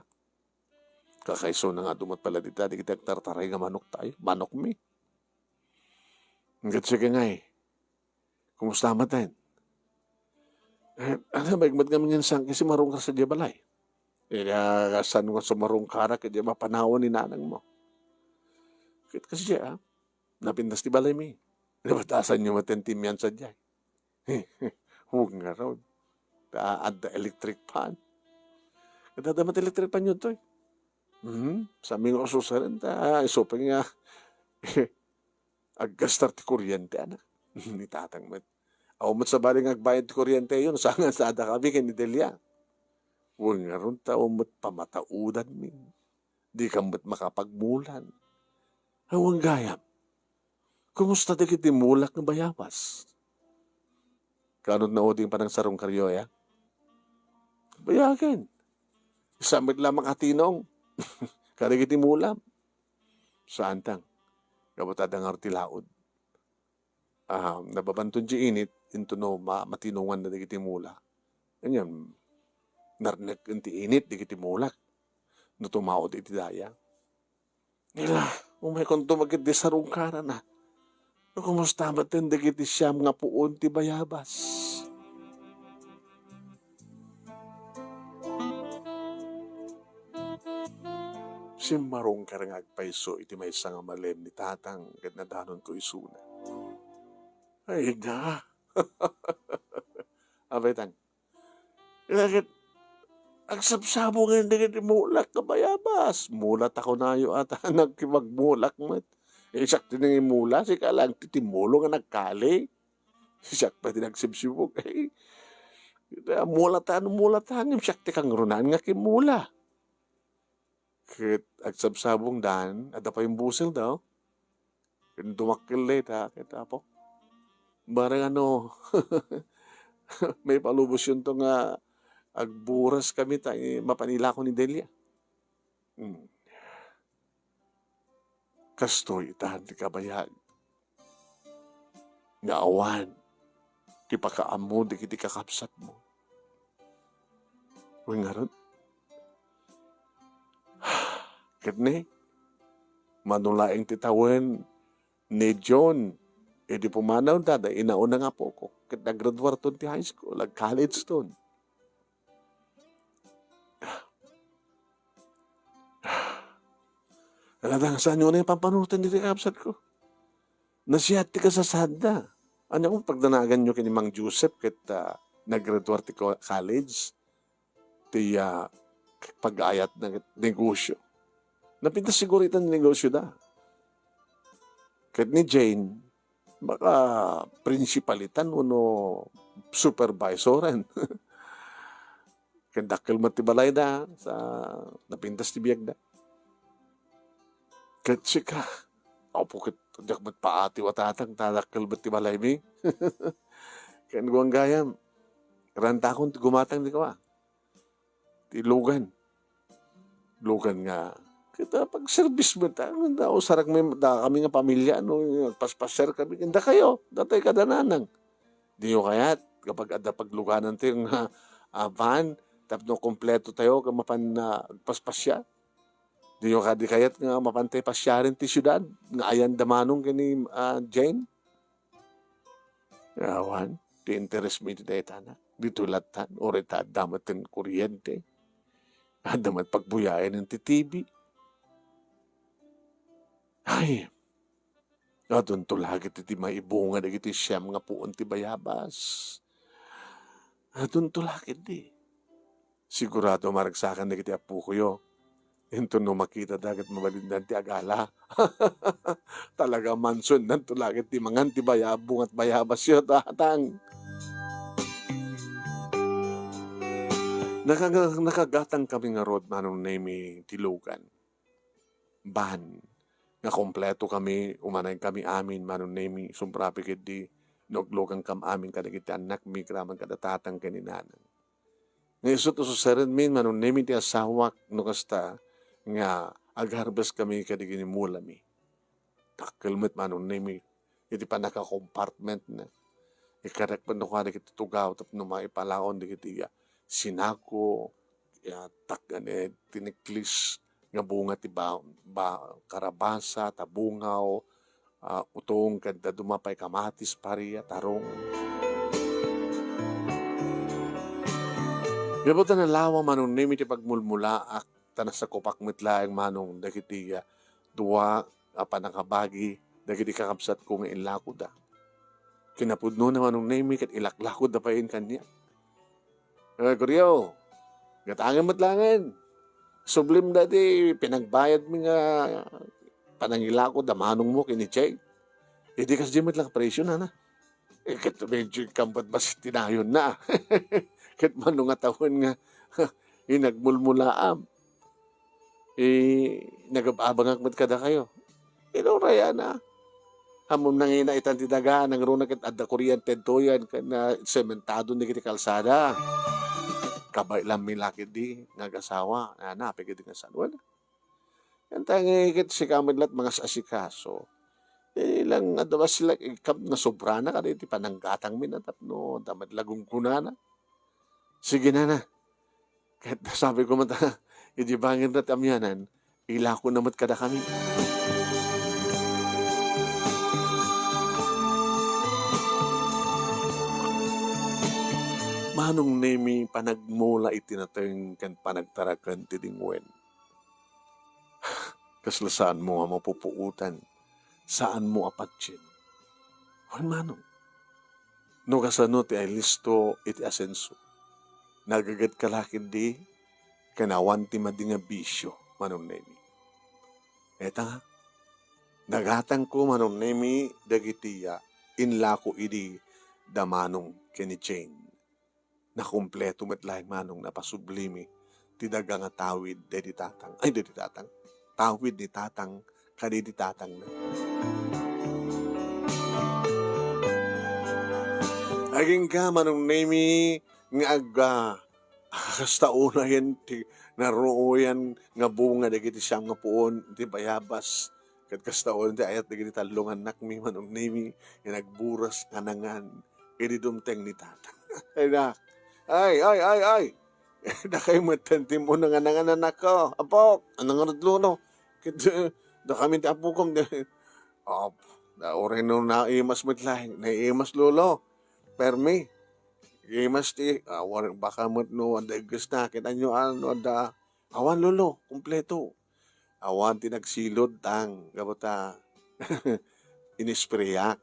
Kakaiso na nga dumat pala dita, di kita tartaray nga manok tayo. Manok mi. Hanggat sige nga eh. Kumusta matan? Ano, maigmat nga mga sang kasi marong ka sa diabalay. Saan nga sumarong ka na, kaya mapanawan ni nanang mo. Kit kasi siya, napindas ti balay mi. Nabatasan nyo matentim yan sa diya. Huwag nga raw. Add the electric pan. Kadadamat electric pan yun to eh. Sabi nga ususaran ta, isopang nga, aggastar ti kuryente, anak. Ni tatang mat. Aw mat sa baling agbayad ti kuryente yun, saan nga sada kami kay ni Delia. Huwag nga ron ta, mat pamataudan mi. Di ka mat makapagmulan. Huwag gayam. Kumusta di kiti mulak ng bayawas? Kanod na uding pa ng sarong karyoya? Bayagan. Isamit lamang atinong. Karigiti mulam. Saan tang? Kabutadang artilaod. Nababantun di init, into no matinungan na digiti mula. Ganyan, narnek inti init, digiti mulak. No tumaod iti daya. Nila, umay kung tumagit di sarong kara na. No kumusta matin digiti siyam nga puon ti bayabas. Simmarong karang agpaiso iti may nga malem ni tatang kat nadanon ko isuna. Ay na. Abay tang. Ilakit, agsabsabo ngayon iti mulak ka bayabas. Mulat ako na yo at nagkimagmulak mat. Isak din nga mula, si kalang titimulo nga nagkali. Isak pa din nagsibsibog. Mulatan, isak ti kang runan nga kimula. Kit agsabsabong dan, ada pa yung busel daw. Dumakil ta, kita po. Barang ano, may palubos yun to nga agburas kami tayo, mapanila ko ni Delia. kastoy itahan ti kabayag. Nga awan, ti pakaamo di kiti kakapsat mo. Uy nga ron, kitne, manulaing titawen ni John, di pumanaw dada, inauna nga po ko. Kit nag-graduate ton ti high school, college ton. Aladang saan nyo na yung pampanutan dito kakapsat ko? Nasiyat ti kasasada. Ano kung pagdanagan nyo kini Mang Joseph kit nag-graduate ko college, ti pag-ayat ng negosyo. Napintas siguro ito ng negosyo da. Kit ni Jane, baka principalitan uno supervisoran. Kendakil matibalay da sa napintas ti biyag da. Kit sika, po kit jak paati watatang tadakil matibalay mi. Ken guang gayam, ranta akong gumatang di kawa. Ti Logan nga. Kita pag-service mo ta, sarag may da kami nga pamilya, paspaser kami, hindi kayo, datay kadananang. Di nyo kaya't, kapag ada pagluganan tayo nga van, tapno kompleto tayo, kamapan na paspasya. Di nyo di kaya't nga mapantay pasyarin ti syudad, nga ayan damanong kini Jane. Awan, ti interest mo iti daytana. Dito latan, orita damat ng kuryente. Damat pagbuyayan ng ti TV. Ay, adon to lagi ti maibunga na iti siyam nga puon ti bayabas. Adon to lagi di. Sigurado maragsakan na kiti apu ko yo. Ito no makita dagat mabalindan ti agala. Talaga manson nan to lagi ti mangan ti bayabong at bayabas yo tatang. Nakagatang kami nga road manong name ti Logan. Ban. Nga kompleto kami, umanay kami amin, manon nemi, sumprapikit di, noglogang kam amin kadagiti anak, mikraman kadatatang kaninanan. Ngayon so seren min, manon nemi ti asawak, no kasta, nga agharbes kami kadigini mula mi. Takkelmet manon nemi, iti pa naka-compartment na. Ikarak pa no kada kiti tugaw, tap no maipalaon di kiti sinako, tiniklis, nga bunga ti karabasa, tabungaw, utong kada dumapay kamatis, pariya, tarong. Gabot na lawa manong nimi ti pagmulmulaak, tanas sa kupak mitlaang manong dagiti duwa, panangabagi, dagiti kakabsat kong inlako da. Kinapudno na manong nimi kat ilaklako da pain kanya. Kuryo, gatangin matlangan. Sublim dati, pinagbayad mo nga panangila ko, damanong mo kinichay. Di kasi di lang presyo na. Kit medyo kampat bas tinayon na. Kit manong nga taon nga, nagmulmulaam. Nagababang akmat kada kayo. Raya na. Hamon nang inaitan ti daga, nang runa kit adda kuryente toyan, na sementado ni kiti kalsada. Kabay lang may lakid di, nagasawa, napigid nga saan. Wala. Yan tangikit si kamidlat mga asikaso. Ilang adabas sila, ikab na sobra na ka di pananggatang minatap no, damad lagong kunana. Sige na. Kahit sabi ko mata, idibangin na tamyanan, ilako namat kada kami. Manong nemi panagmula itinatayong kan panagtarakan ti dingwen. Kasla saan mo nga mapupuutan? Saan mo apatsin? Manong. No kasano ti ay listo iti asenso. Nagagat kalakid di, kanawan ti madinga bisyo, manong nemi. Eta nga, nagatang ko manong nemi dagitiya, inlako idi damanong kini Jane. Na kumpleto matlaing manong napasublimi ti daga nga tawid dedi tatang. Ay, dedi tatang. Tawid ni tatang, kadidi tatang na. Aging ka manong nemi nga kasta una yan ti naruoyan nga bunga dagiti siyam nga puon ti bayabas Kat kastaon ti ayat digiti talungan nak mi manong nimi nga nagburas nga nangan idi dumteng ni tata. Ay na. Ay. Da kayo matantim mo na nga nangan anak ko. Apo, anong luno? Kit da kami ti apo kom. Oh, da oray no na imas mitlaing. Na imas lolo. Permi. Imas ti. Baka mo't no. Anda igas na. Kita nyo ano. Da. Awan lolo. Kompleto. Awan ti nagsilod tang. Gabata. Inisprayak.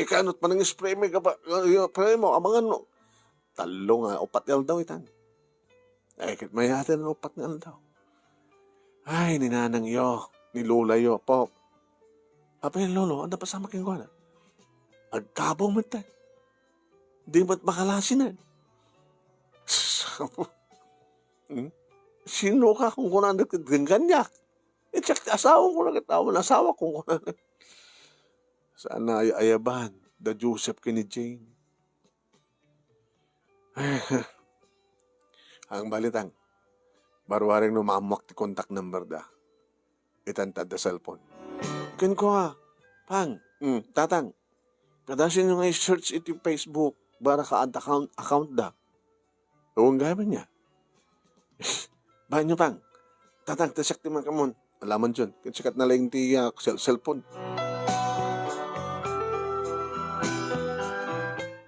Kanot pa nang spray mo. Spray mo. Amangan no. Talo nga. Upat yal daw itang. Kit mayatin ang upat nga daw. Ay, ninanang yo. Ni lola yo. Pop. Apa yung lolo? Ano pa sa making ko na? Agkabaw mo tayo. Di ba't makalasin na? Sino ka kung kunan nagganganyak? Check asawa ko lang itawa na asawa kung kunan. Sana ayaban. Da Joseph kini Jane. Ang balitang. Barwaring no maamuak ti contact number da. Itantad da cellphone. Ken ko ha. Pang. Tatang. Kadasin nyo nga i-search iti Facebook. Bara ka account da. Huwag gawin niya. Bahan nyo pang. Tatang, tasak ti mga kamon. Alaman dyan. Sikat na lang ti cellphone.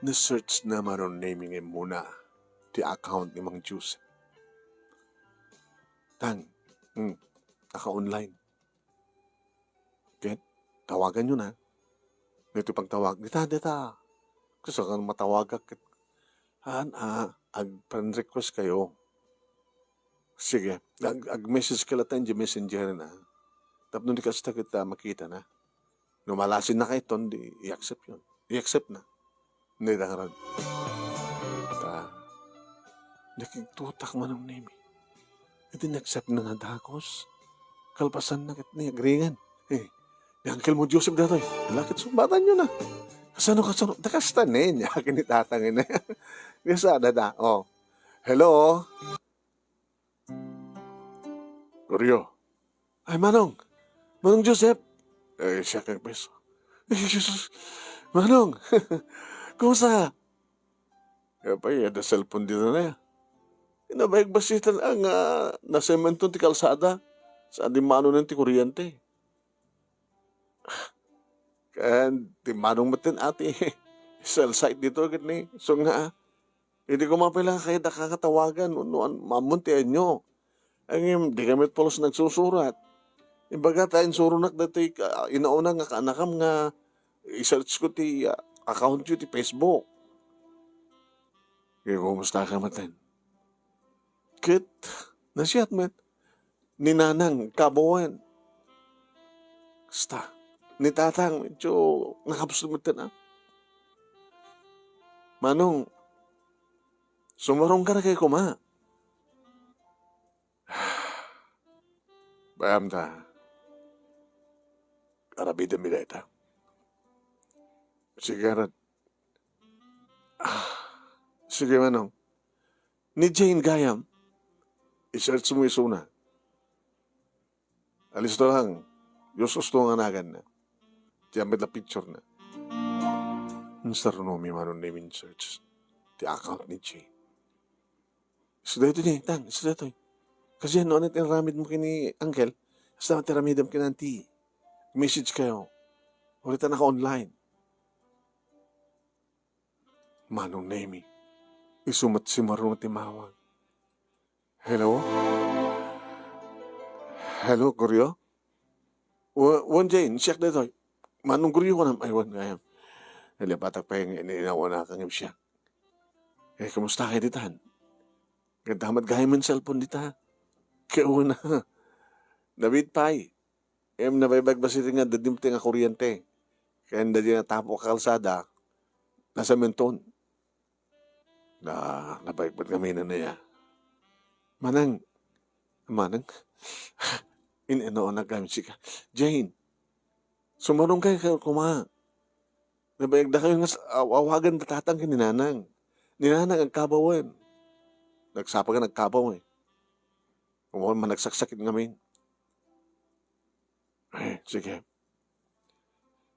Na-search na maron naming muna ti account ni Mang Joseph. Tang. Naka-online. Okay? Tawagan nyo na. Dito pagtawag. Dita. Gusto kang matawag ka. Ag-request kayo. Sige. Ag-message ka lang di messenger na. Tapos nung di ka kita makita na. Numalasin na kayo ton, di i-accept yun. I-accept na. Hindi na karan. Nakiktutak man ang name. Ito na-accept na nadakos. Kalpasan na kit ni agringan. Yung uncle mo Joseph datoy. Lakit sumbatan nyo na. Kasano. Dakasta na yun. Yakin ni tatangin na. Kasa dada. Oh. Hello? Goryo. Ay, Manong. Manong Joseph. Siya kang peso. Jesus. Manong. Kumusta? Kaya pa ada cellphone dito na yan. Inabayag basitan ang nasementon ti kalsada sa di mano ng ti kuryente. Kaya di manong matin ati cell site dito gani. So nga, hindi ko mapila kayo nakakatawagan. Mamuntian nyo. Ang di kami polos nagsusurat. Imbaga tayong surunak dati inauna nga kaanakam nga i-search ko ti account nyo ti Facebook. Kaya kumusta ka matin? Kit, nasiyat met. Ninanang, kabawan. Basta, ni tatang, medyo nakapusod matin Manong, sumarong ka na kay kuma. Bayam ta. Karabida mi data. Sige, sige, Manong. Ni Jane Gayam, i-search mo isuna. Alis to lang. Yusos to nga nagan na. Tiyamit na picture na. Mr. Nomi manon name in search. Ti account ni Jane. Isuda ito niya, Tan. Isuda ito. Kasi ano ang tiramid mo kini Uncle. Basta tiramid mo kinanti. Message kayo. Ulit na naka-online. Manong name. Isumat si marunong timawag. Hello? Hello, Goryo? Wan Jane, siyak na ito. Manong Goryo ko na. Ay, wan ngayam. Nalipatak pa yung inawa na kang siya. Kamusta kayo ditan? Gantamat gaya man cellphone dita. Kaya na. David Pai. Nabaybag ba sila nga dadimti nga kuryente. Kaya hindi na tapo kalsada. Nasa menton. Nabaybag kami na niya. Manang. Ininoon na kami siya. Jane. Sumarong kayo kuma. Nabayag na kayo nga awagan batatang kininanang. Ninanang ang kabawan. Nagsapa ka nagkabaw eh. Kung man nagsaksakit ngamin. Sige.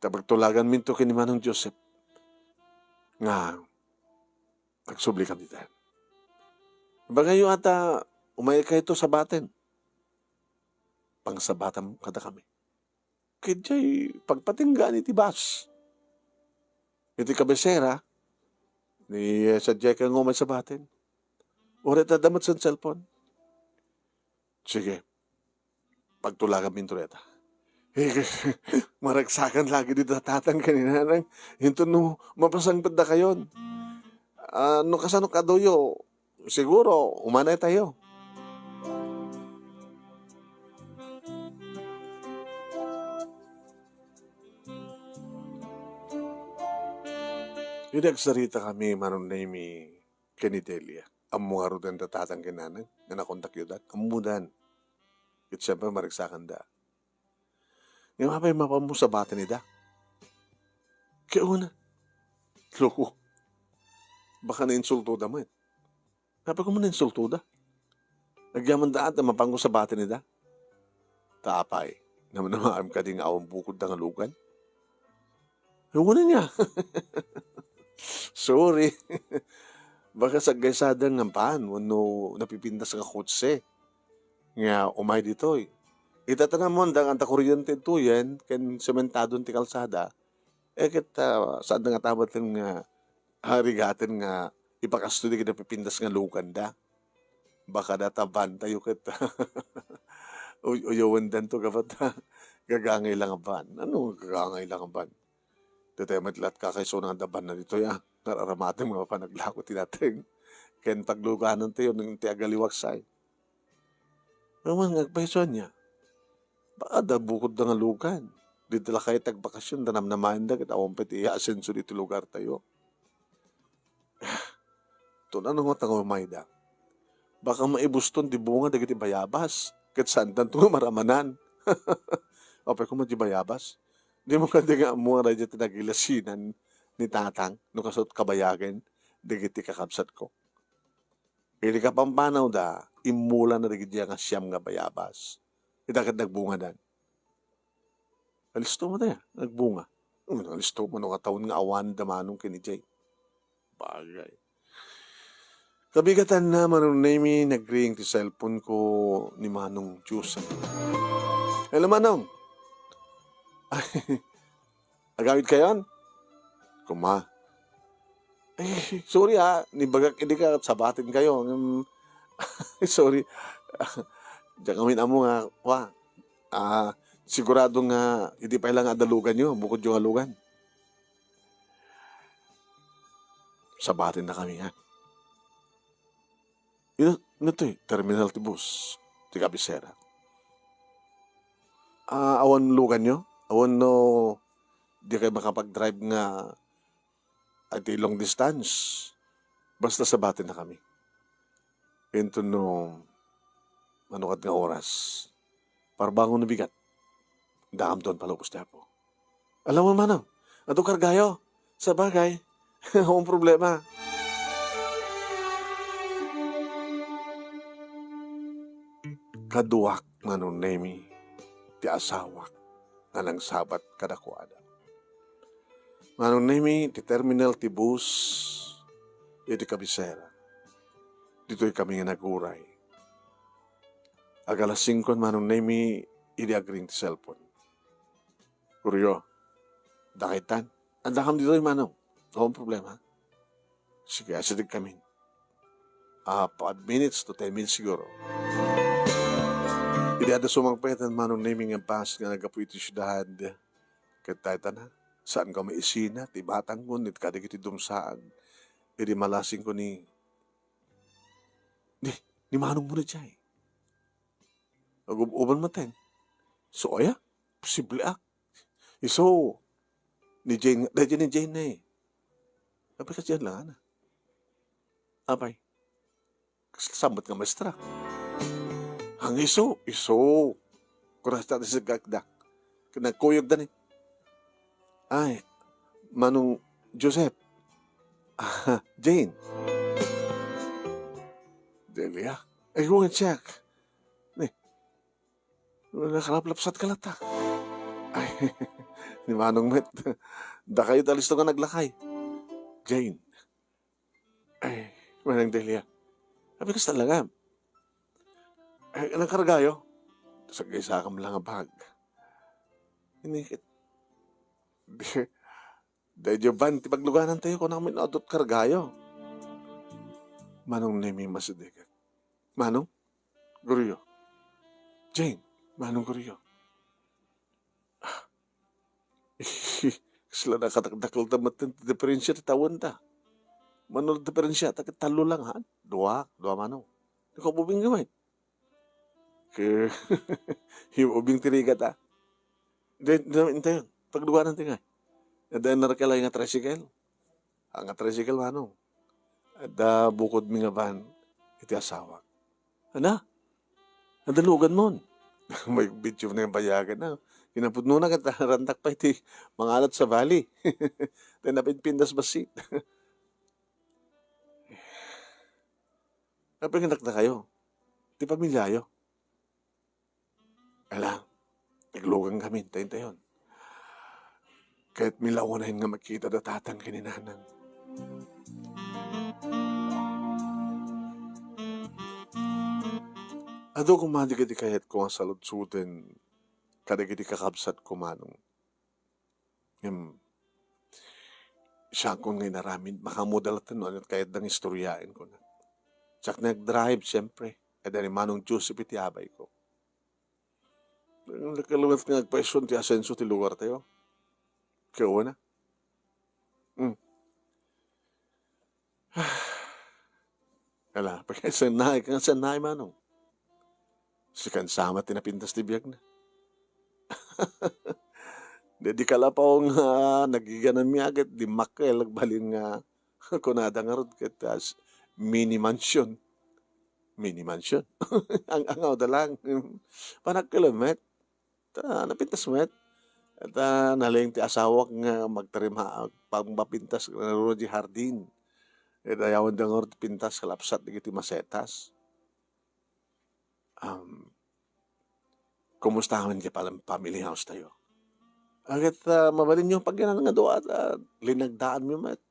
Tabagtulagan minto kini Manong Joseph. Nga, nagsubli kami dyan. Bagay ata, umay kayo to sa batin. Pangsabatan kada kami. Kaya pagpatinggan iti bas. Iti kabesera, ni sa Jeka ngumay sa batin. Ulit na damot sa cellphone. Sige, pagtulagan minto reta. Maragsakan lagi dito tatang kanina nang hinto no mapasang pada kayon. No kasano kadoyo, siguro umanay tayo. Inagsarita kami manon na mi kanidelia. Ang mga rudan tatang kinanang na nakontak yun dat. Amudan. At siyempre maragsakan da. Yung mapay mapamu sa bata ni da. Kaya una. Loko. Baka na-insulto da mo eh. Napay ko mo na-insulto da. Nagyaman da at mapango sa bata ni da. Taapay. Naman naman ka ding awang bukod da nga lugan. Yung una niya. Sorry. Baka sa gaysada ng paan, wano napipindas nga kotse. Nga umay dito eh. Itatana mo ang anta kuryente ito yan, ken sementado ti kalsada. Kita saan nga tabat nga harigatin nga ipakastudi kita pipindas nga lukan da. Baka databan tayo kita. Uyawan dan to kapat gagangay lang ang ban. Ano gagangay lang ang ban? Dito matlat kakaiso ng daban na dito ya. Nararamating mga panaglako tinating. Ken pagluganan tayo ng tiagaliwaksay. Naman nagpaiso niya. Baka da bukod na nga lugan. Dito lang kayo tagbakasyon. Danam naman da. Kita awang pati i-asenso dito lugar tayo. Ito na nung matang umayda. Baka maibuston di bunga da kiti bayabas. Kat saan tanto maramanan. Opay ko di bayabas. Di mo kandi nga mga radya tinagilasinan ni tatang no kasot kabayagan di kiti kakabsat ko. Ili ka pampanaw da, imula na rigid nga siyam nga bayabas. Idakat nagbunga dan. Alisto mo tayo, nagbunga. Alisto mo nung katawin nga awan da manong kini Jay. Bagay. Kabigatan na manong name nag-ring ti cellphone ko ni Manong Joseph. Hello Manong. Agamit kayon? Kuma. Sorry ni bagak hindi ka sabatin kayo. Sorry. Diyan kami na mo nga, sigurado nga, hindi pa ilang adalugan nyo, bukod yung alugan. Sabatin na kami, ha? Ano to eh, terminal ti bus, ti kabisera. Awan lugan nyo? Awan no, di kayo makapag-drive nga at long distance. Basta sabatin na kami. Ito no, manukat nga oras. Para bangon na bigat. Daam doon palupos niya po. Alam mo manang, ato kargayo. Sa bagay, akong problema. Kaduak manong nemi, ti asawak, nga nang sabat kadakwada. Manong nemi, ti terminal ti bus, iti kabisera. Dito'y kami nga naguray. Agalas 5 manong nemi, idi agring ti cellphone. Kuryo, dakitan. Andakam dito'y manong. Akong problema. Sige, asidig kami. 5 minutes to 10 minutes siguro. Idi ada sumangpetan manong nemi nga pas nga nagapuy ti syudad. Katayta na. Saan ka may isina, ti batang ko, nit kadig iti dumsaan. Idi malasing ko ni manong mo na dyan. Nag-uban maten. So, aya, posible Iso, ni Jane na eh. Apay kasi yan lang, Apay, kasambot nga maestra. Ang iso. Kuras natin sa gagdak. Nagkuyog dan eh. Ay, Manong Joseph. Jane. Delia. Ay, kung check. Nakalaplapsat ka lata. Ay, Ni Manong Met. Da kayo talis to nga naglakay. Jane. Ay, Manang Delia. Sabi kas talaga. Ay, anong kargayo? Sa isa kam lang nga bag. Inikit. Dahil Jovan, ti pagluganan tayo ko namin adot kargayo. Manong Nemi masidikat. Manong? Guriyo. Jane, Manong Guriyo. Sila nakatakdakal tamat diferensya ti tawon ta. Manong diferensya ta talo lang ha. Dua manong. Ikaw bubing gamay. Ke yung ubing tirigat ha. Dahil tayo, pagluganan tayo nga. Dahil narakala yung tricycle. Ang tricycle manong. At bukod mi nga van, iti asawa. Ana? Nadalugan mo. May video na yung bayagan na. Kinapod na kat rantak pa iti mangalat sa valley. Then napinpindas basit. Napanginak na kayo. Di pamilyayo. Ala, naglugang kami, tayon. Kahit milaunahin nga makita datatan kininanang. Ado kumadi kiti kahit ko ang saludsuden, kada kiti kakabsat ko manong. Siya ko ngay naramid, makamudalatan no, at kahit nang istoryain ko na. Tsak nag-drive, siyempre. Kada ni Manong Joseph iti abay ko. Nakalumat nga nagpaisyon ti asenso ti lugar tayo. Kaya na. Kala, pagkasanay, kang sanay Manong. Si kansama tinapintas ti biyag na. Di kalapaw nga nagiganan mi agad di makel balin nga kunada nga rod ket mini mansion. Mini mansion. ang angaw da lang. Panagkilomet. Napintas met. At naling ti asawak nga magtarima pag mapintas nga di hardin. At ayawan da nga rod pintas kalapsat di kiti masetas. Kumusta naman kayo palang family house tayo? Agad mabalin yung pagyanan nga doon at linagdaan mo mat.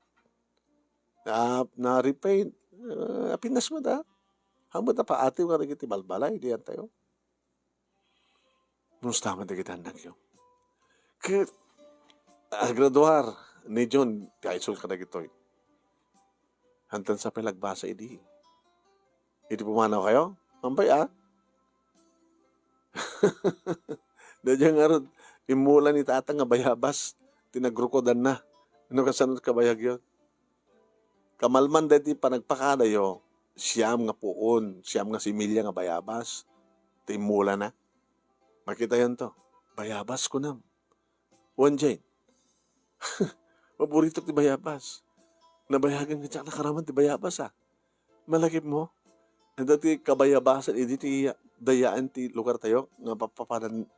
Na-repaint. Pinas mo da. Hambot na pa ate ka na kiti balbalay. Diyan tayo. Kumusta naman na kita anak yun? Kaya, graduar ni John, kaisol ka na gitoy. Hantan sa pelagbasa, idi. Idi pumanaw kayo? Mampay Dadya nga ron, imula ni tata nga bayabas, tinagrukodan na. Ano kasanod kabayag yun? Kamalman dati panagpakadayo, siyam nga puon, siyam nga similya nga bayabas, timula na. Makita yan to, bayabas ko nam. One Jane, paborito ti bayabas. Nabayagan ka tsaka nakaraman ti bayabas Malakip mo, dati kabayabasan, ti dayaan ti lugar tayo, nga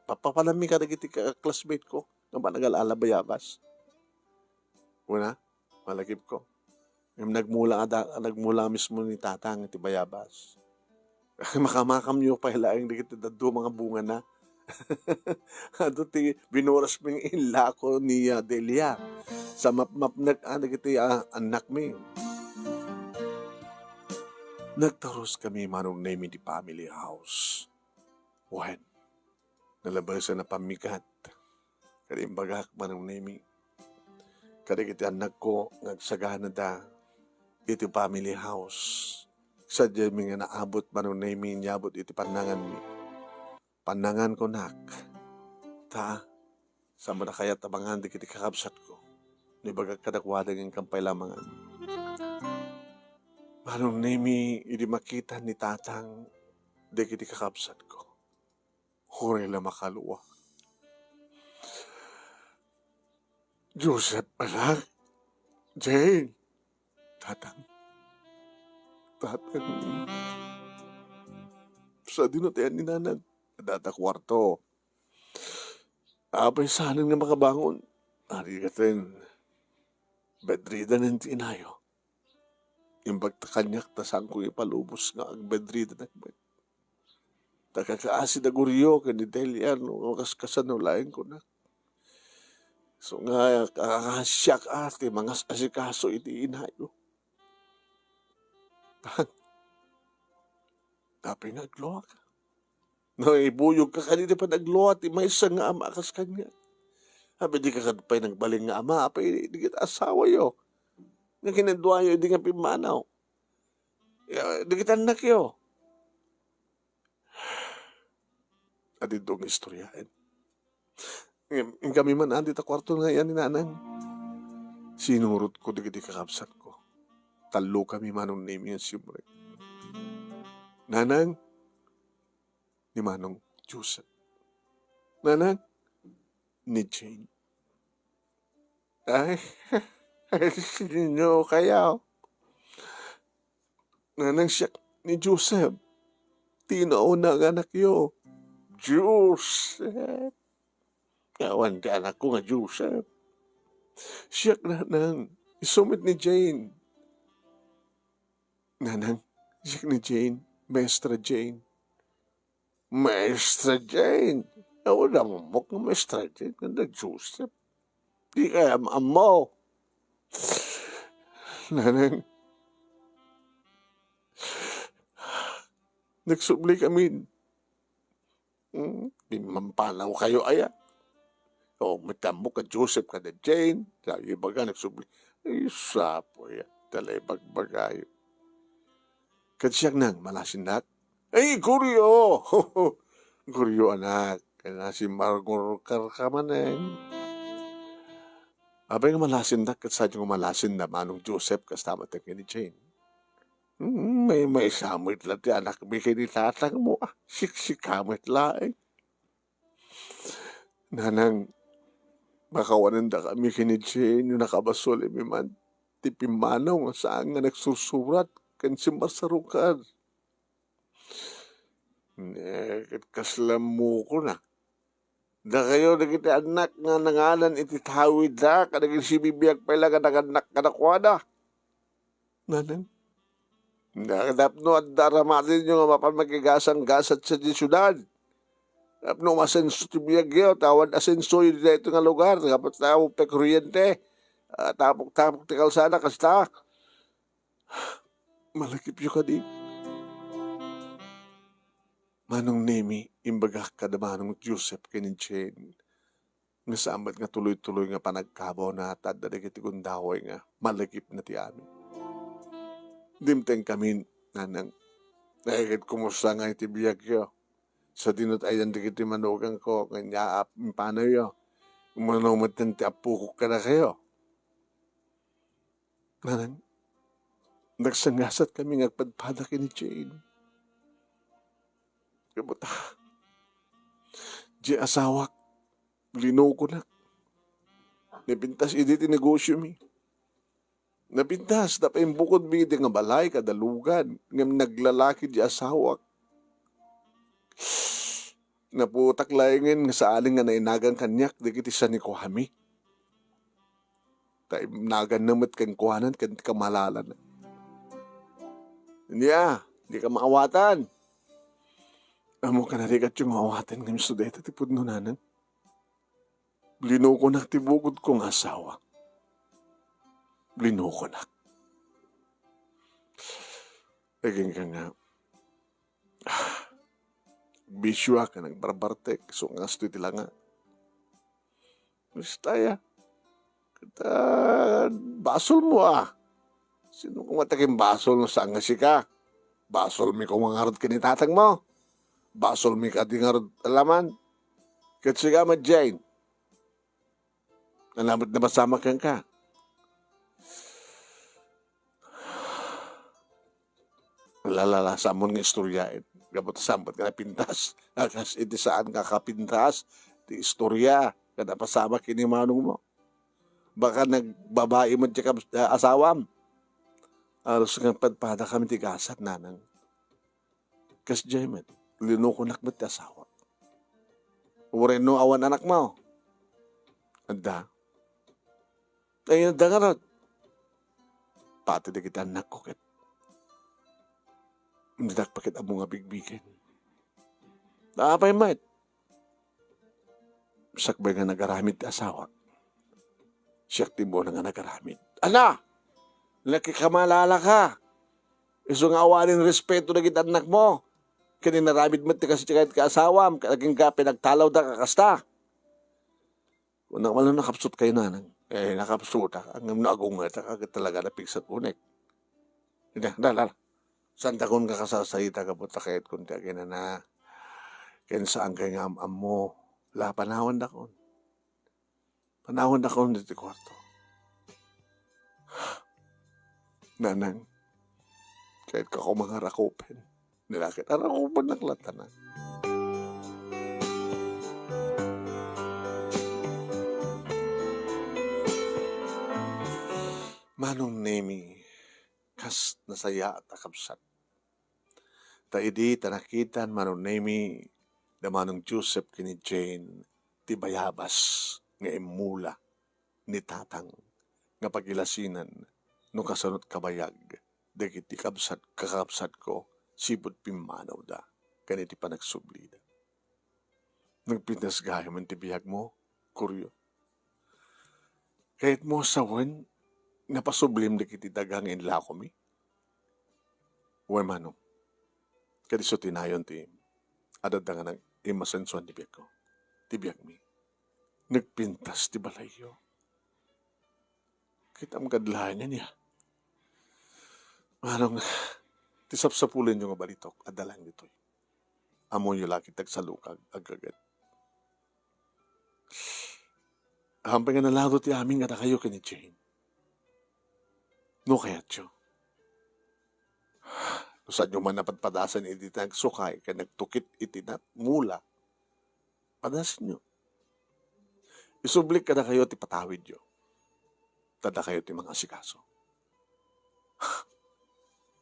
papapanami ka na kiti classmate ko, nga ba nag-alala bayabas. Una, malakip ko. Nagmula mismo ni tatang ti bayabas. Makamakam nyo pa hilaing di kiti dado mga bunga na. Ado ti binuras ming ila ko ni Delia. Sa map kiti anak mi. Nagtaros kami Manong Nemi di family house. When? Nalabasan na pamigat. Kadimbagak Manong Nemi. Kadikiti anak ko, nagsagana da. Iti family house. Sadya mi nga naabot Manong Nemi, nyabot iti panangan mi. Panangan ko nak. Sama na kaya tabangan di kiti kakabsat ko. Nibagak kadakwadang yung kampay lamangan. Manong Nemi, hindi makita ni tatang di kiti kakabsat ko. Huray la makaluwa. Joseph, anak. Jane. Tatang. Sa dinotayan ni nanan. Data kwarto. Abay sanan nga makabangon. Ari katin. Bedridden ng tinayo. Yung pagtakanyak tasang ko ipalubos nga ang bedridden nagbat. Takakaasi na guryo ka ni Delia no kaskasan no laing ko na. So nga, kakasyak ate, mga asikaso iti inayo. Tapos nagluwa ka. No, ibuyog ka kanina pa nagluwa, ti may isang nga ama kas kanya. Sabi, di ka kadpay nagbaling nga ama, apay di kita asawa yo. Nga kinadwa yo, di nga pimanaw. Di kita anak yo. At itong istoryahin. Yung kami man, andi ta kwarto nga yan ni nanang. Sinurot ko, di kakabsat ko. Talo kami manong name yung simre. Nanang, ni Manong Joseph. Nanang, ni Jane. Ay, sinyo kaya. Nanang siya ni Joseph. Tinauna ang anak yo. Joseph. Kawan ka anak ko nga Joseph. Siya nanang. Isumit ni Jane. Nanang, siya ni Jane. Maestra Jane. Maestra Jane. Wala mo mo ng Maestra Jane. Ganda Joseph. Di kaya mo. Nanang. Nagsubli kami. Mampanaw kayo aya. O matamo ka Joseph ka na Jane. Sabi baga nagsubli. Ay sapo ya. Talay bagbagayo. Kadsyak nang malasindak. Ay, Guryo! Guryo, anak. Kaya si Margor Karkamaneng. Abay nga malasindak, at sa yung malasin na manong Joseph, kasama tayo ni Jane. May samit lang, anak, may kinitatang mo. Siksikamit lang. Nanang, makawanan da kami kini Jane, yung nakabasol, may man, tipimanaw, saan nga nagsusurat, kan si Masarukan. Kaslam mo ko na. Da kayo nagiti anak nga nangalan iti tawid da, kadagin si bibiyag pala ka naganak kanakwada. Nanang, nakadapno at daramatin nyo nga mapamagigasang gasat sa di syudad. Tapno masenso ti biyag yun, tawad asenso yun dito nga lugar, kapag tawag pe kuryente, tapok-tapok ti kalsada, kasta. Malakip yun ka di. Manong Nemi, imbaga ka na manong Joseph kini Jane. Nga sambat nga tuloy-tuloy nga panagkabaw na tad na nagiti kundaway nga malagip na ti amin. Dimteng kami, nanang, nakikit kumusta nga iti biyag yo. Sa dinot ayan digiti manugang ko, kanya paano yo. Umanumatan ti apukok ka na kayo. Nanang, nagsangasat kami nga padpada kini Jane. Kabuta. Di asawak. Lino ko na. Napintas iti negosyo mi. Napintas. Dapat yung bukod mi iti nga balay kadalugan. Ngam naglalaki di asawak. Naputak laingin nga sa aling nga nainagang kanyak. Di kiti sa ni Kuhami. Tay nagan namat kang kuhanan kan kamalalan. Hindi di ka maawatan. Amo ka narigat yung awatan ng studeta ti pudno nanan. Blino ko nak ti bukod kong asawa. Blino ko nak. Laging ka nga. Biswa ka ng barbartek. So nga sto iti nga. Basta Kata basol mo Sino kung mataking basol no saan nga si ka? Basol mi kung mangarad ka ni tatang mo. Basol mi ka di ngarad alaman. Kasi ka Jane. Nalamat na masama kang ka. Lalala sa amon nga istoryain. Gabot sambat ka na pintas. Akas iti saan ka kapintas. Iti istorya. Kada pasama kini manong mo. Baka nagbabae mo dyan asawam. Aros nga padpada kami tigasat nanang. Kas Jaimet. Linukunak ba't asawa? Ureno awan anak mo. Anda. Ay, anda nga rin. Pati na kita anak ko kat. Hindi nakpakit ang mga bigbigin. Naapay mat. Sakbay nga nagaramit asawa. Siya timo na nga nagaramid. Ana! Nakikamalala ka. Iso nga awanin respeto na kita anak mo. Kani naramid mo ti kasi kahit kaasawam. Kaging ka pinagtalaw da kakasta. Kung naman nakapsut kayo nanang. Nakapsut ha. Ang naagong nga kagad talaga napigsat unik. Dala. Santa kung kakasasayita ka po takit kung tiagin na saan kay nga am mo. La panahon na kon. Panahon na kon dito kwarto. Nanang, kahit ka ko mga rakupen, nilakit ang rakupen ng latanan. Manong Nemi, kas nasaya at akabsat. Taidi tanakitan Manong Nemi, da Manong Joseph kini Jane, ti bayabas nga emula ni tatang nga pagilasinan no kasanot kabayag dagiti kakabsat ko sibot pimanaw da kaniti panagsublida. Nagpintas gaya man ti biyag mo, kuryo. Kahit mo sawen, napasublim da kiti dagang inla ko mi. Uwe manong, kadiso tinayon ti adad nga ng imasensuan ti biyag ko. Ti biyag mi, nagpintas ti balayo. Kita ang kadlahan niya. Manong, tisapsapulin yung balitok at dalang dito'y. Amo yung laki tagsalukag agagad. Hampay nga nalado ti aming nga na kayo kini Jane. No kayat siyo. Saan nyo man napadpadasan iti nagsukay kaya nagtukit iti mula. Padasin nyo. Isublik ka na kayo ti patawid nyo. Tada kayo ti mga asikaso.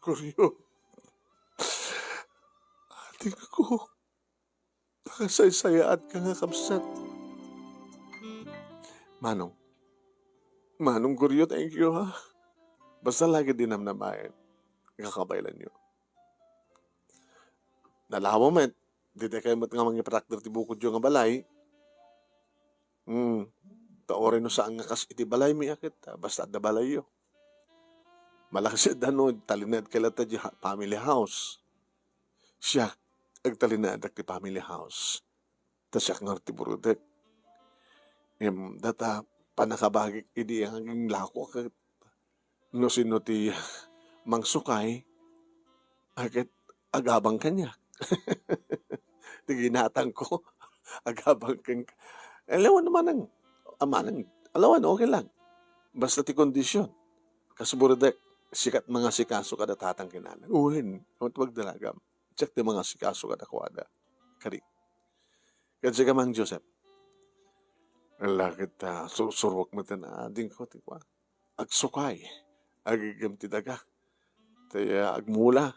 Kuryo. Ating ko. Nakasaysayaan ka nga kapsat. Manong. Manong Kuryo, thank you ha. Basta lagi din namnamayan. Kakabaylan nyo. Nalawa man. Dito kayo mat nga mga prakter ti bukod yung nga balay. Taorin no saan nga kas iti balay mi akit. Basta da balay yo. Malaki siya dano, talinad kailata di family house. Siya, agtalinad ti family house. Tas siya nga ti burudek. Data, panakabagik, idi ang lako akit. No sino ti mangsukay, akit agabang kanya. Ti ginatang ko, agabang kanya. Alawan naman ang amanang, alawan, okay lang. Basta ti kondisyon. Kasuburudek, sikat mga sikaso kada tatang kinala. Uwin, wag dalagam. Check di mga sikaso kada kuwada. Kari. Kasi ka mang Joseph. Lakit surwak mo na ading ko. Tikwa. Agsukay. Agigam ti daga. Taya agmula.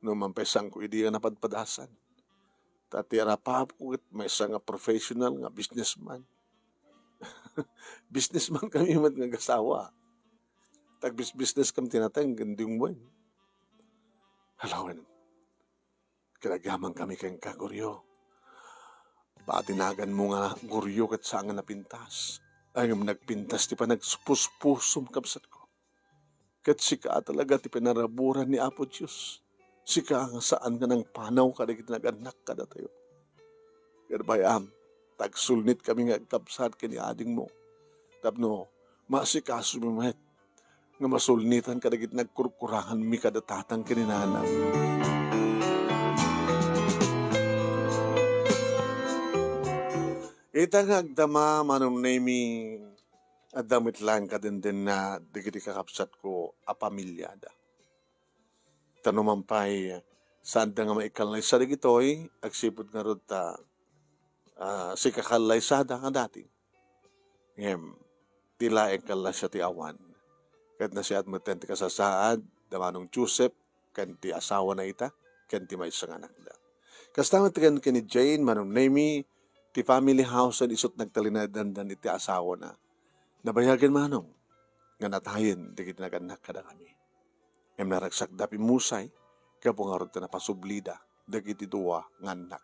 No mampesang ko idi nga napadpadasan. Tatira pa ko may isa nga professional nga businessman. Businessman kami mat nga gasawa. Tagbis-business kam tinatang ganding buwan. Halawan. Kinagaman kami kayong kaguryo. Paatinagan mo nga guryo kat saan nga napintas. Ay nagpintas ti pa nagspus-pusum kapsat ko. Kat sika talaga ti pinaraburan ni Apo Diyos. Sika nga saan ka ng panaw kadagit nag-anak kada tayo. Kaya bayam, tagsulnit kami nga kapsat kini ading mo. Tapno, masikaso mo mahet. Nga masulnitan kadagit nagkurkurangan mi kada tatang kininanang. Ita nga agdama Manong Nemi adamit lang ka din na digiti kakapsat ko a pamilyada. Tanumampay saan da nga maikalay sa digitoy agsipod nga rod ta si kakalay sada nga dati. Tila ikala siya ti awan. Kahit na siya at matenti kasasaad, damanong Joseph, kan ti asawa na ita, kan ti may isang anak da. Kastamat kan ni Jane, Manong Nemi, ti family house at isot nagtalinadan iti asawa na. Nabayagan manong, nga natayin, di kita naganak kada kami. Naragsak dapi musay, kaya po nga ron na pasublida, dagiti duwa nga anak,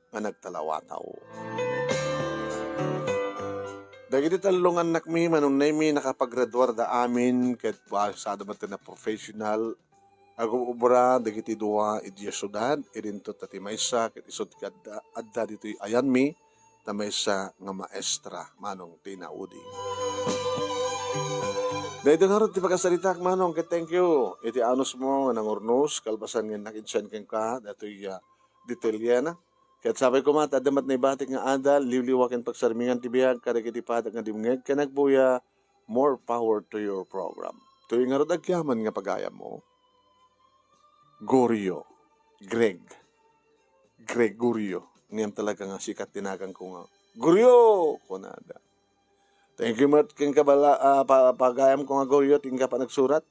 nga nagtalawataw. Dagiti talong anak mi, manunay mi nakapaggraduar da amin, kahit sa naman na professional, ako ubra, dagiti duwa, iti syudad, irinto tati maysa, kahit isot adda dito ayan mi, na maysa nga maestra, manong tinaudi. Dahil nga rin, ti pagkasalitak, manong, kaya thank you. Iti anos mo, nang urnos, kalbasan nga nakinsan kang ka, dato'y detailya na. Kaya sabay ko mata, damat na ibatik nga adal, liwliwakin pagsarmingan ti biyag, karikiti patak nga dimngeg, ka nagbuya, more power to your program. Tuyo nga rin agyaman nga pagayam mo. Gorio. Gregorio. Ngayam talaga nga sikat tinagang ko nga. Gorio! Kunada. Thank you, Mart. King kabala, pagayam ko nga Gorio, tingka pa nagsurat.